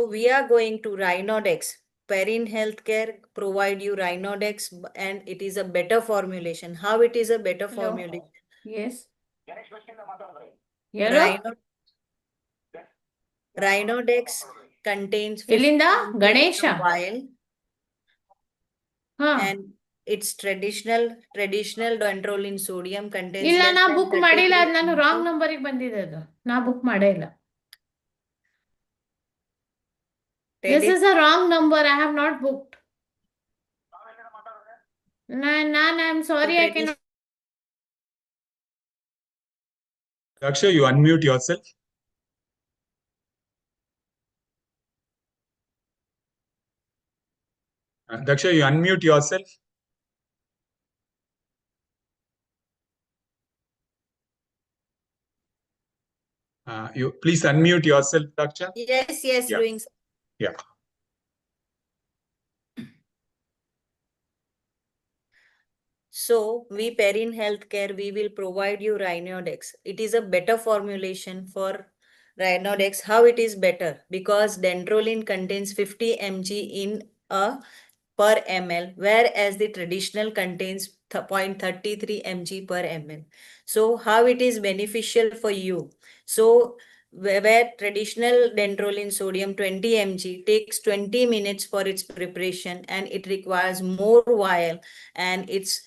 we are going to Rhinodex. Perrin Healthcare provide you Rhinodex, and it is a better formulation. How it is a better formulation? Yes. Rhinodex contains Elinda, 50 ml Ganesha. vial, and it's traditional dantrolene sodium contains ಇಲ್ಲ less ನಾ than book ಮಾಡಿಲ್ಲ, 33 ಅದು ನಾನು mg. Wrong ನಂಬರಿಗೆ ಬಂದಿದೆ, ಅದು ನಾ book ಮಾಡೇ ಇಲ್ಲ. This is a wrong number. I have not booked. I'm sorry, I cannot. Daksha, you unmute yourself. Daksha, you unmute yourself. You please unmute yourself, Daksha. Yes, Yeah. doing so. Yeah. So we Perrin Healthcare, we will provide you Rhinodex. It is a better formulation for Rhinodex. How it is better? Because dantrolene contains 50 mg in a per ml, whereas the traditional contains 0.33 mg per ml. So how it is beneficial for you? So where traditional dantrolene sodium 20 mg takes 20 minutes for its preparation and it requires more vial, and its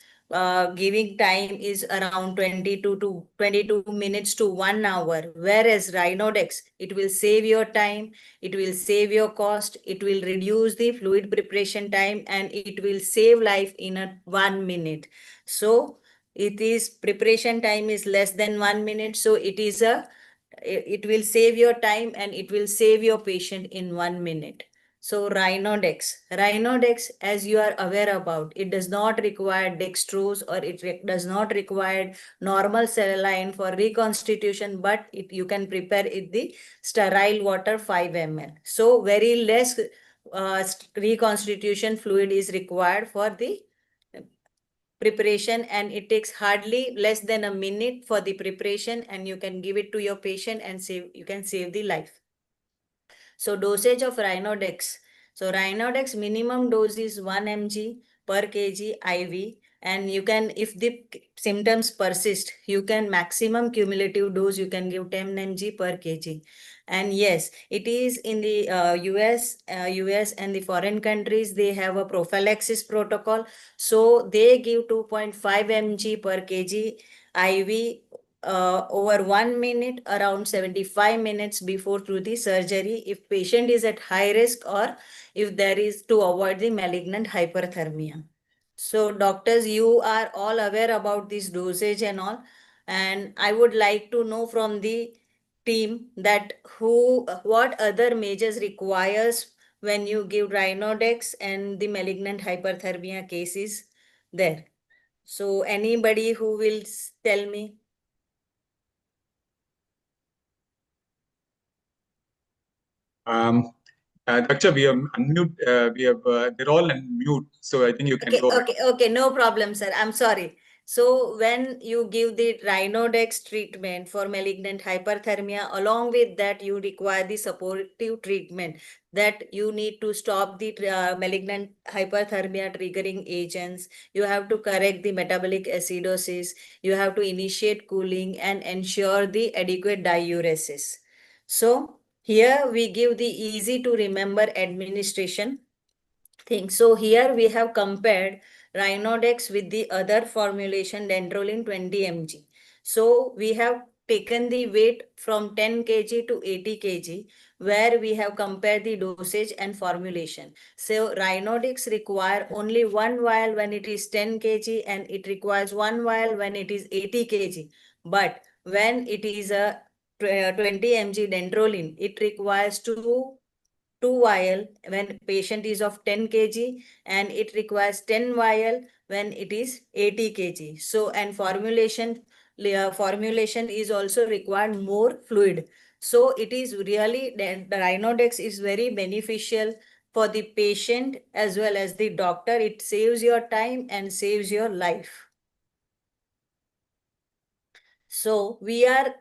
giving time is around 22 minutes to 1 hour, whereas Rhinodex, it will save your time, it will save your cost, it will reduce the fluid preparation time, and it will save life in 1 minute. So it is preparation time is less than 1 minute, so it will save your time and it will save your patient in 1 minute. So Rhinodex, as you are aware about, it does not require dextrose or it does not require normal saline for reconstitution, but you can prepare it the sterile water 5 ml. So very less reconstitution fluid is required for the preparation, and it takes hardly less than a minute for the preparation, and you can give it to your patient and you can save the life. So dosage of Rhinodex. So Rhinodex minimum dose is 1 mg per kg IV, and you can, if the symptoms persist, you can maximum cumulative dose, you can give 10 mg per kg. And yes, it is in the US and the foreign countries, they have a prophylaxis protocol. So they give 2.5 mg per kg IV over 1 minute, around 75 minutes before through the surgery, if patient is at high risk or if there is to avoid the malignant hyperthermia. So doctors, you are all aware about this dosage and all, and I would like to know from the team that what other measures requires when you give Rhinodex and the malignant hyperthermia cases there. So anybody who will tell me? Daksha, we have unmute. They're all on mute, so I think you can go ahead. Okay, no problem, sir. I'm sorry. So when you give the Rhinodex treatment for malignant hyperthermia, along with that, you require the supportive treatment that you need to stop the malignant hyperthermia triggering agents. You have to correct the metabolic acidosis. You have to initiate cooling and ensure the adequate diuresis. So here we give the easy to remember administration thing. So here we have compared Rhinodex with the other formulation Dantrolene 20 mg. So we have taken the weight from 10 kg to 80 kg, where we have compared the dosage and formulation. So Rhinodex require only 1 vial when it is 10 kg and it requires 1 vial when it is 80 kg. But when it is a 20 mg Dantrolene, it requires 2 vial when patient is of 10 kg and it requires 10 vial when it is 80 kg. So, and formulation is also required more fluid. So it is really, the Rhinodex is very beneficial for the patient as well as the doctor. It saves your time and saves your life. So we are,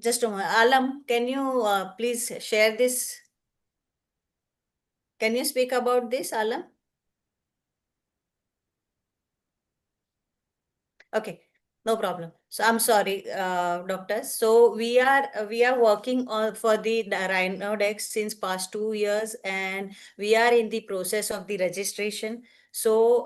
just a moment. Alam, can you please share this? Can you speak about this, Alam? Okay, no problem. So I'm sorry, doctors. So we are working on for the Rhinodex since past 2 years, and we are in the process of the registration. So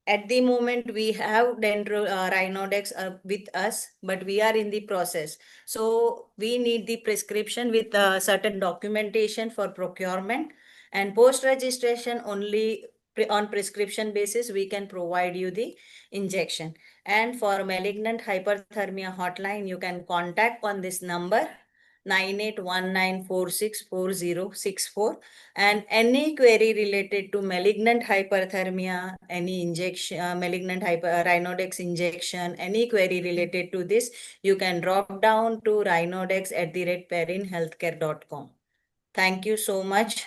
at the moment we have Rhinodex with us, but we are in the process. So we need the prescription with certain documentation for procurement, and post registration only on prescription basis we can provide you the injection. And for malignant hyperthermia hotline, you can contact on this number 9819464064, and any query related to malignant hyperthermia, any injection, Rhinodex injection, any query related to this, you can drop down to rhinodex@perinhealthcare.com. Thank you so much.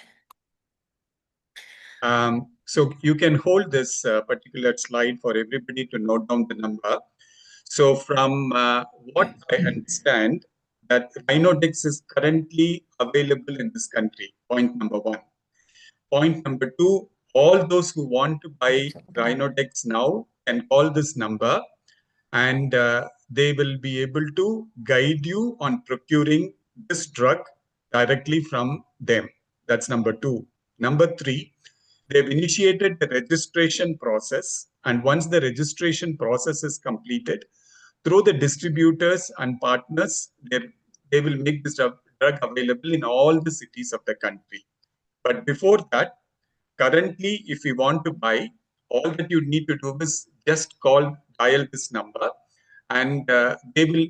So you can hold this particular slide for everybody to note down the number. So from what I understand, that Rhinodex is currently available in this country, point number 1. Point number 2, all those who want to buy Rhinodex now can call this number, and they will be able to guide you on procuring this drug directly from them. That's number 2. Number 3, they've initiated the registration process, and once the registration process is completed, through the distributors and partners, they will make this drug available in all the cities of the country. But before that, currently, if you want to buy, all that you need to do is just dial this number, and they will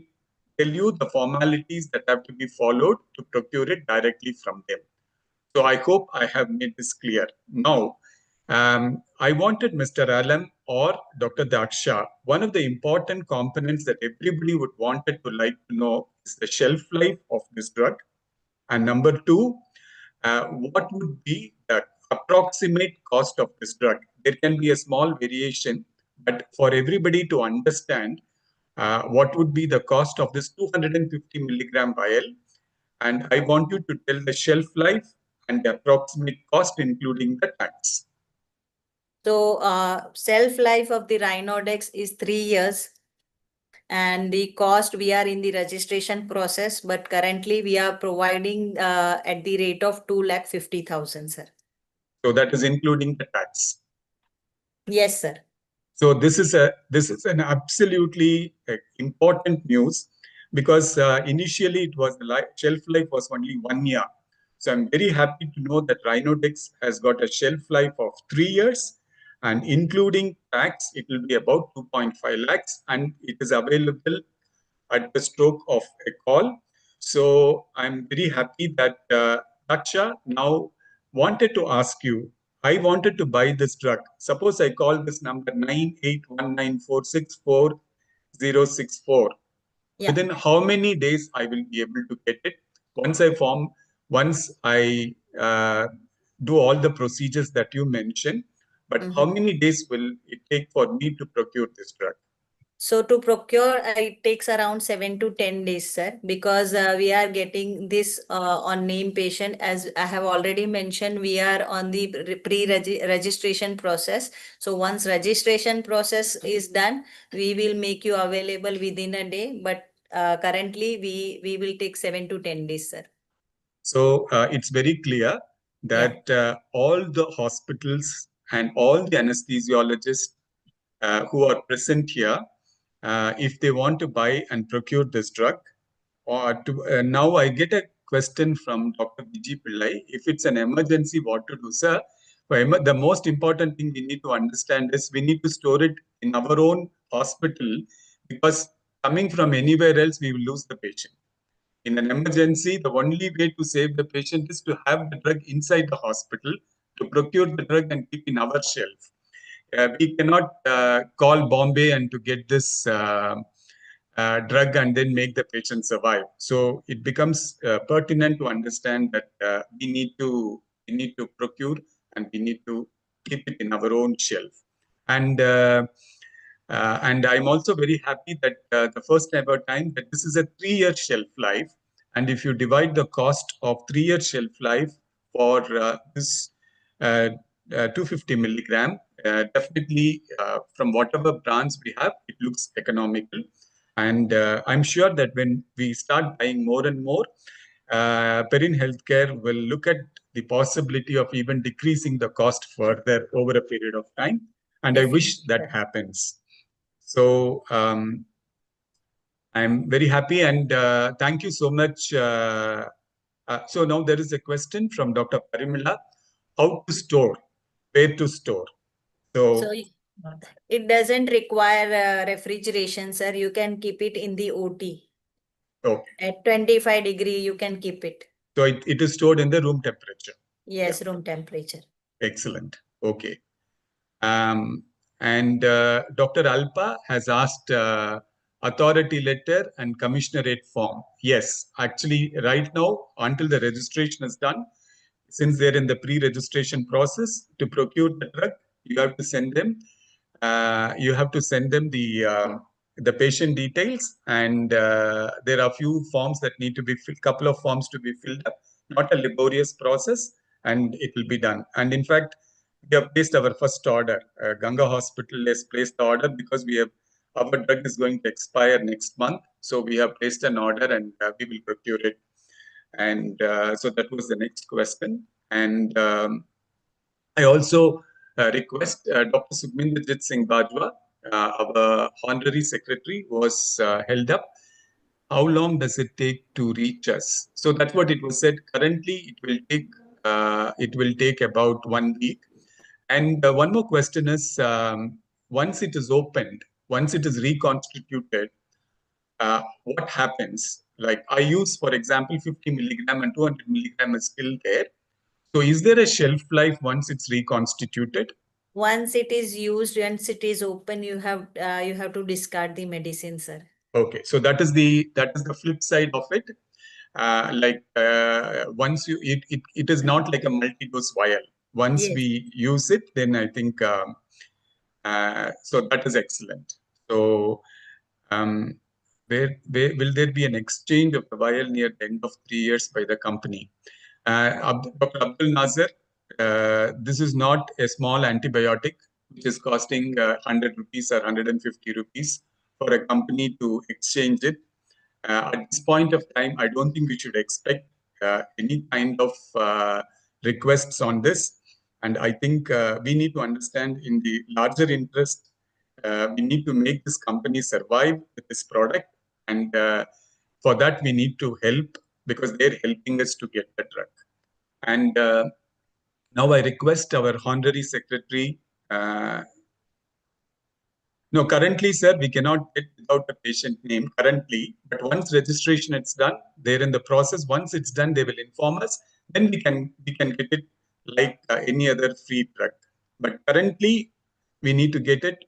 tell you the formalities that have to be followed to procure it directly from them. So I hope I have made this clear. Now, I wanted Mr. Alam or Dr. Daksha, one of the important components that everybody would wanted to like to know is the shelf life of this drug. And number 2, what would be the approximate cost of this drug? There can be a small variation, but for everybody to understand what would be the cost of this 250 milligram vial, and I want you to tell the shelf life and the approximate cost, including the tax. So shelf life of the Rhinodex is 3 years. And the cost, we are in the registration process, but currently we are providing at the rate of 2,50,000, sir. So that is including the tax. Yes, sir. So this is an absolutely important news, because initially it was the shelf life was only 1 year. So I'm very happy to know that Rhinodex has got a shelf life of 3 years, and including tax, it will be about 2.5 lakhs, and it is available at the stroke of a call. So I'm very happy that Daksha now wanted to ask you, I wanted to buy this drug. Suppose I call this number 9819464064. Yeah. Within how many days I will be able to get it? Once I do all the procedures that you mentioned, but how many days will it take for me to procure this drug? So to procure, it takes around 7 to 10 days, sir, because we are getting this on name patient. As I have already mentioned, we are on the pre-registration process. So once registration process is done, we will make you available within a day. But currently, we will take 7 to 10 days, sir. So it's very clear that all the hospitals and all the anesthesiologists who are present here, if they want to buy and procure this drug, or now I get a question from Dr. Vijay Pillai. If it's an emergency, what to do, sir? The most important thing we need to understand is we need to store it in our own hospital, because coming from anywhere else, we will lose the patient. In an emergency, the only way to save the patient is to have the drug inside the hospital, to procure the drug and keep in our shelf. We cannot call Bombay and to get this drug and then make the patient survive. So it becomes pertinent to understand that we need to procure and we need to keep it in our own shelf. And I'm also very happy that the first ever time that this is a 3-year shelf life. And if you divide the cost of 3-year shelf life for this 250 milligram, definitely from whatever brands we have, it looks economical. And I'm sure that when we start buying more and more, Perrin Healthcare will look at the possibility of even decreasing the cost further over a period of time. And I wish that happens. So I'm very happy, and thank you so much. So now there is a question from Dr. Parimila: how to store, where to store? So it doesn't require refrigeration, sir. You can keep it in the OT. Okay. At 25 degree, you can keep it. So it is stored in the room temperature. Yes, room temperature. Excellent. Okay. And Dr. Alpa has asked authority letter and commissionerate form. Yes, actually right now, until the registration is done, since they're in the pre-registration process, to procure the drug, you have to send them the patient details, and there are a few forms that need to be filled, couple of forms to be filled up, not a laborious process, and it will be done. And in fact, we have placed our first order. Ganga Hospital has placed the order because our drug is going to expire next month. So we have placed an order and we will procure it. And so that was the next question. And I also request Dr. Sukhminderjit Singh Bajwa, our honorary secretary, was held up. How long does it take to reach us? So that's what it was said. Currently, it will take about 1 week. And one more question is, once it is opened, once it is reconstituted, what happens? Like I use, for example, 50 milligram and 200 milligram is still there. So is there a shelf life once it's reconstituted? Once it is used, once it is open, you have to discard the medicine, sir. Okay, so that is the flip side of it. Once it is not like a multi-dose vial. Once we use it, then I think so that is excellent. So where will there be an exchange of the vial near the end of 3 years by the company? Dr. Abdul Nazir, this is not a small antibiotic which is costing 100 rupees or 150 rupees for a company to exchange it. At this point of time, I don't think we should expect any kind of requests on this. And I think we need to understand in the larger interest, we need to make this company survive with this product. And for that, we need to help because they're helping us to get the drug. And now I request our honorary secretary. No, currently, sir, we cannot get without a patient name currently. But once registration is done, they're in the process. Once it's done, they will inform us. Then we can get it like any other free drug. But currently, we need to get it.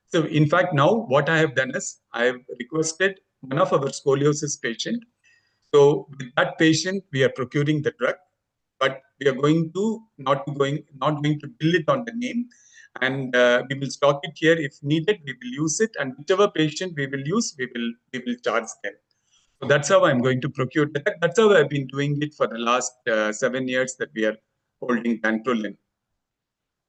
So, in fact, now what I have done is I have requested one of our scoliosis patient. So, with that patient, we are procuring the drug, but we are going to not going to bill it on the name. And we will stock it here. If needed, we will use it. And whichever patient we will use, we will charge them. So that's how I'm going to procure that. That's how I've been doing it for the last 7 years that we are holding Dantrolene.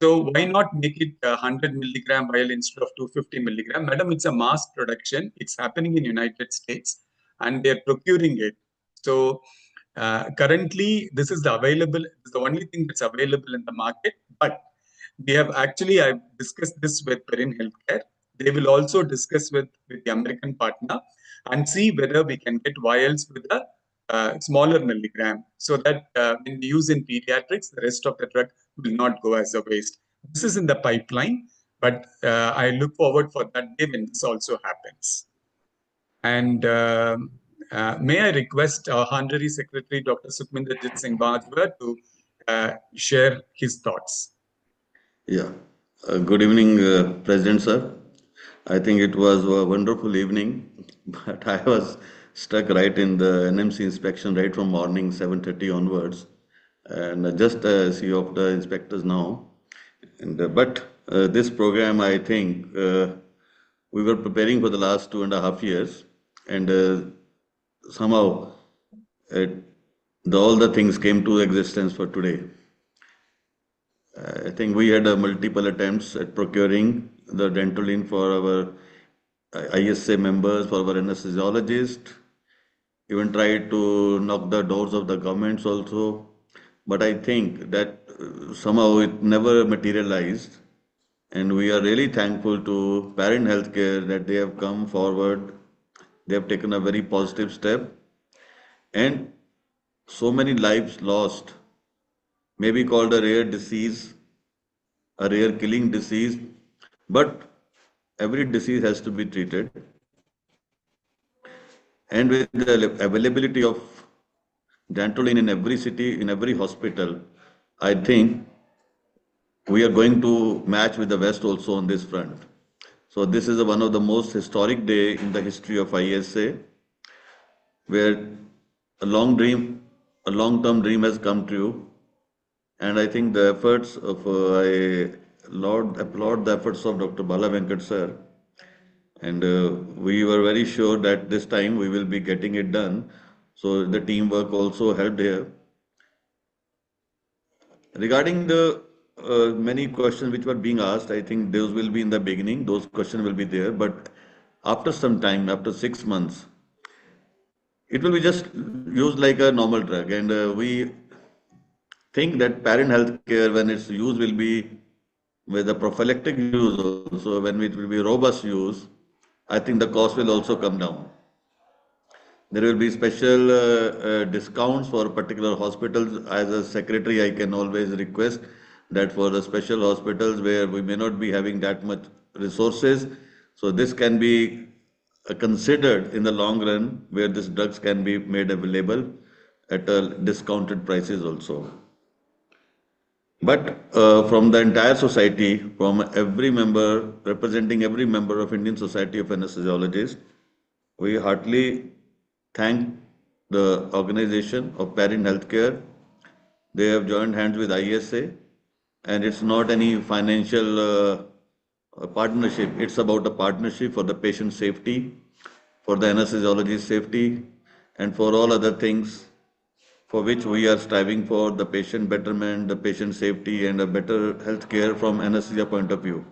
So why not make it 100 milligram vial instead of 250 milligram? Madam, it's a mass production. It's happening in United States and they're procuring it. So currently, this is the only thing that's available in the market. But we have I've discussed this with Perin Healthcare. They will also discuss with the American partner and see whether we can get vials with a smaller milligram so that when we use in pediatrics, the rest of the drug will not go as a waste. This is in the pipeline, but I look forward for that day when this also happens. And may I request our Honorary Secretary, Dr. Sukhminderjit Singh Bajwa, to share his thoughts. Yeah. Good evening, President sir. I think it was a wonderful evening, but I was stuck right in the NMC inspection right from morning 7:30 onwards, and just see of the inspectors now. And but this program, I think we were preparing for the last 2.5 years, and somehow all the things came to existence for today. I think we had multiple attempts at procuring the Dantrolene for our ISA members, for our anesthesiologists, even tried to knock the doors of the governments also. But I think that somehow it never materialized. And we are really thankful to Parent Healthcare that they have come forward. They have taken a very positive step. And so many lives lost, maybe called a rare disease, a rare killing disease, but every disease has to be treated. And with the availability of Dantrolene in every city, in every hospital, I think we are going to match with the West also on this front. So this is one of the most historic day in the history of ISA, where a long-term dream has come true. And I think the efforts of, I applaud the efforts of Dr. Bala Venkat sir. And we were very sure that this time we will be getting it done. So the teamwork also helped here. Regarding the many questions which were being asked. I think those will be in the beginning. Those questions will be there. But after some time, after 6 months, it will be just used like a normal drug. And we think that parent health care, when its use will be with the prophylactic use also, when it will be robust use, I think the cost will also come down. There will be special discounts for particular hospitals. As a secretary, I can always request that for the special hospitals where we may not be having that much resources, so this can be considered in the long run, where these drugs can be made available at discounted prices also. But from the entire society, from every member, representing every member of Indian Society of Anesthesiologists, we heartily thank the organization of Parent Healthcare. They have joined hands with ISA, and it's not any financial partnership. It's about a partnership for the patient safety, for the anesthesiologist safety, and for all other things for which we are striving for the patient betterment, the patient safety, and a better healthcare from anesthesia point of view.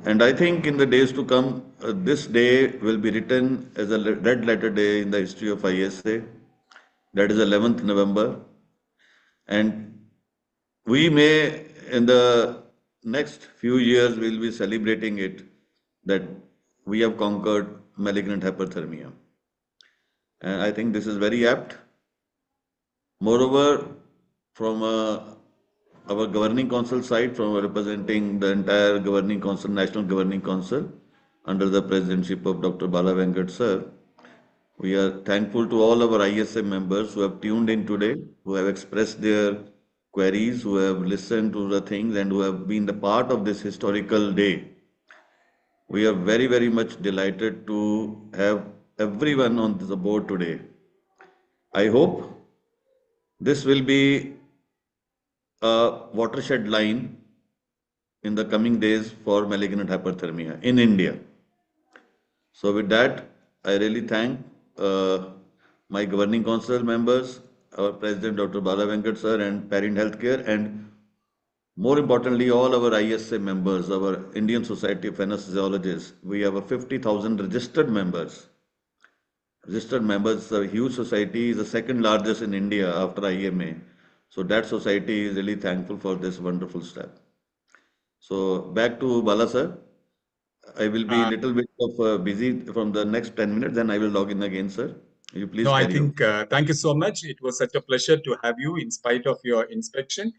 And I think in the days to come, this day will be written as a red letter day in the history of ISA. That is 11th November. And we may, in the next few years, we'll be celebrating it, that we have conquered malignant hyperthermia. And I think this is very apt. Moreover, from our governing council side, from representing the entire governing council, national governing council, under the presidency of Dr. Bala Venkat sir, we are thankful to all our ISM members who have tuned in today, who have expressed their queries, who have listened to the things, and who have been the part of this historical day. We are very, very much delighted to have everyone on the board today. I hope this will be a watershed line in the coming days for malignant hyperthermia in India. So with that, I really thank my governing council members, our president Dr. Bala Venkat sir, and Parent Healthcare, and more importantly, all our ISA members, our Indian Society of Anesthesiologists. We have a 50,000 registered members. Registered members, a huge society, is the second largest in India after IMA. So that society is really thankful for this wonderful step. So back to Bala sir. I will be a little bit of busy from the next 10 minutes, then I will log in again, sir. You please No, I carry on. think, thank you so much. It was such a pleasure to have you in spite of your inspection.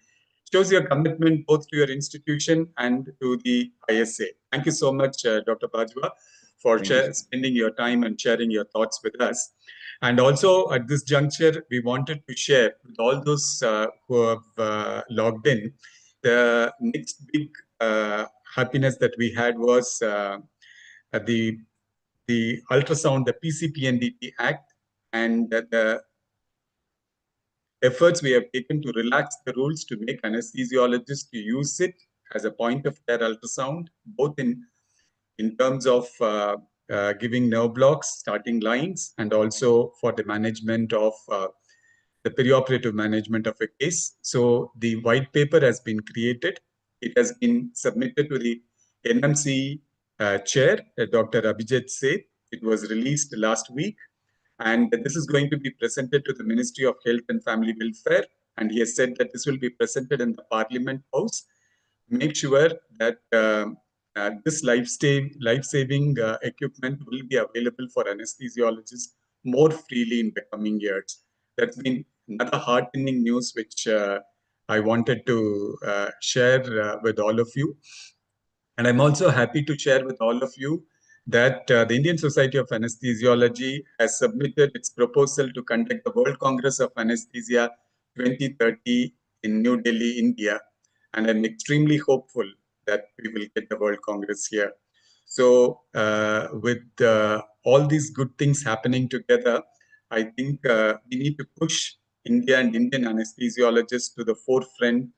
Shows your commitment both to your institution and to the ISA. Thank you so much, Dr. Bajwa, for spending your time and sharing your thoughts with us. And also at this juncture, we wanted to share with all those who have logged in, the next big happiness that we had was the ultrasound, the PCPNDT Act, and the efforts we have taken to relax the rules to make anesthesiologists to use it as a point of care ultrasound, both in terms of giving nerve blocks, starting lines, and also for the management of the perioperative management of a case. So the white paper has been created. It has been submitted to the NMC chair, Dr. Abhijit Seth. It was released last week. And this is going to be presented to the Ministry of Health and Family Welfare. And he has said that this will be presented in the Parliament House. Make sure that this life-saving equipment will be available for anesthesiologists more freely in the coming years. That's been another heartening news which I wanted to share with all of you. And I'm also happy to share with all of you that the Indian Society of Anesthesiology has submitted its proposal to conduct the World Congress of Anesthesia 2030 in New Delhi, India. And I'm extremely hopeful that we will get the World Congress here. So with all these good things happening together, I think we need to push India and Indian anesthesiologists to the forefront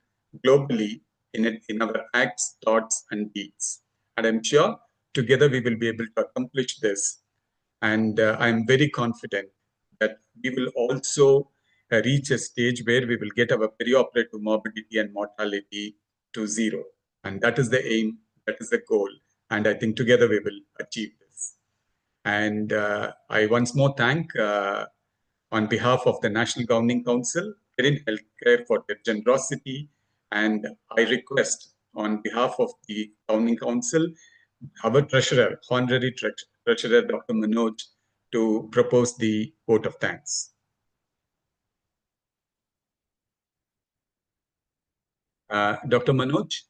globally in our acts, thoughts, and deeds. And I'm sure together we will be able to accomplish this. And I'm very confident that we will also reach a stage where we will get our perioperative morbidity and mortality to zero. And that is the aim, that is the goal. And I think together we will achieve this. And I once more thank, on behalf of the National Governing Council, Perin Healthcare for their generosity. And I request on behalf of the Governing Council, our treasurer, honorary treasurer, Dr. Manoj, to propose the vote of thanks. Dr. Manoj?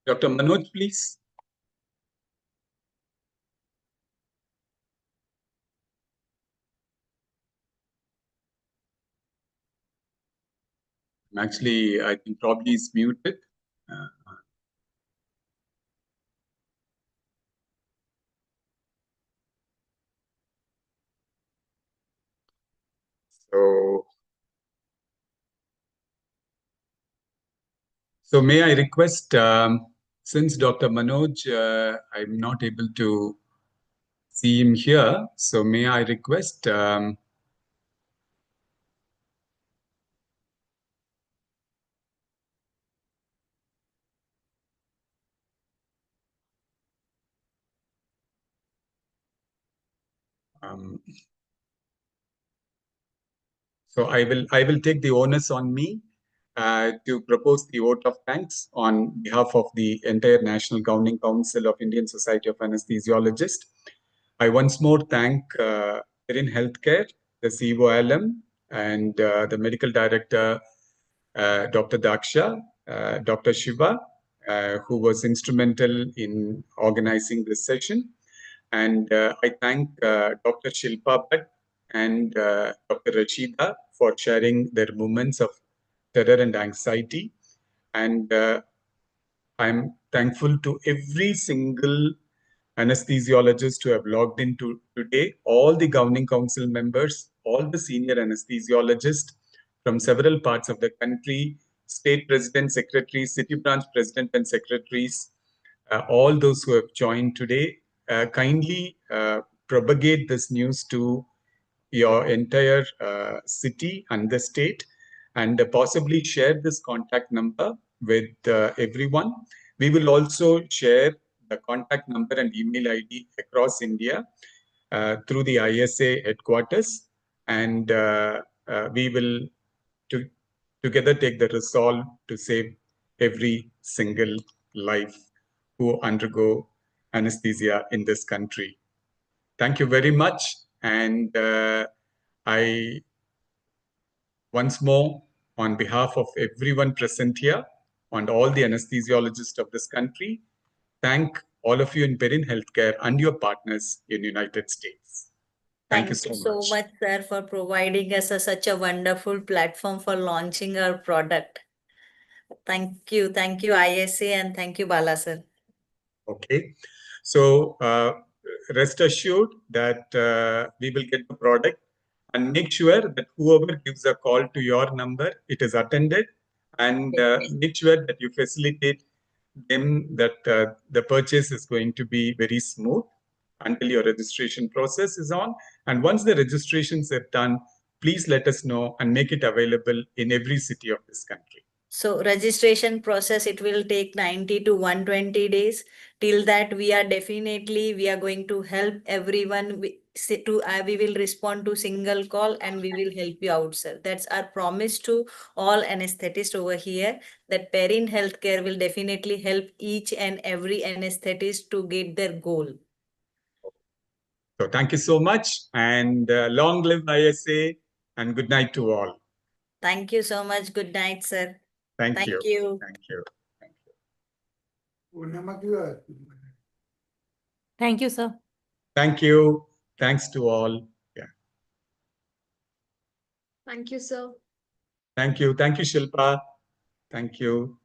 Dr. Manoj, please. Actually, I think probably is muted. So may I request, since Dr. Manoj, I'm not able to see him here, so may I request so I will take the onus on me to propose the vote of thanks on behalf of the entire National Governing Council of Indian Society of Anesthesiologists. I once more thank Perin Healthcare, the CEO LM, and the medical director, Dr. Daksha, Dr. Shiva, who was instrumental in organizing this session. And I thank Dr. Shilpa Bhatt and Dr. Rashida for sharing their moments of terror and anxiety. And I'm thankful to every single anesthesiologists who have logged in today, all the governing council members, all the senior anesthesiologists from several parts of the country, state president, secretaries, city branch president and secretaries, all those who have joined today, kindly propagate this news to your entire city and the state, and possibly share this contact number with everyone. We will also share the contact number and email ID across India through the ISA headquarters, and we will together take the resolve to save every single life who undergo anesthesia in this country. Thank you very much, and I once more, on behalf of everyone present here and all the anesthesiologists of this country, thank all of you in Perin Healthcare and your partners in United States. Thank you so much, sir, for providing us such a wonderful platform for launching our product. Thank you, ISA, and thank you, Bala, sir. Okay, so rest assured that we will get the product, and make sure that whoever gives a call to your number, it is attended, and make sure that you facilitate them that the purchase is going to be very smooth until your registration process is on. And once the registrations are done, please let us know and make it available in every city of this country. So registration process, it will take 90 to 120 days. Till that, we are going to help everyone. We will respond to single call and we will help you out, sir. That's our promise to all anesthetists over here, that Perin Healthcare will definitely help each and every anesthetist to get their goal. So thank you so much, and long live ISA, and good night to all. Thank you so much. Good night, sir. Thank you. Thank you. Thank you. Thank you, sir. Thank you. Thanks to all. Yeah. Thank you, sir. Thank you. Thank you, Shilpa. Thank you.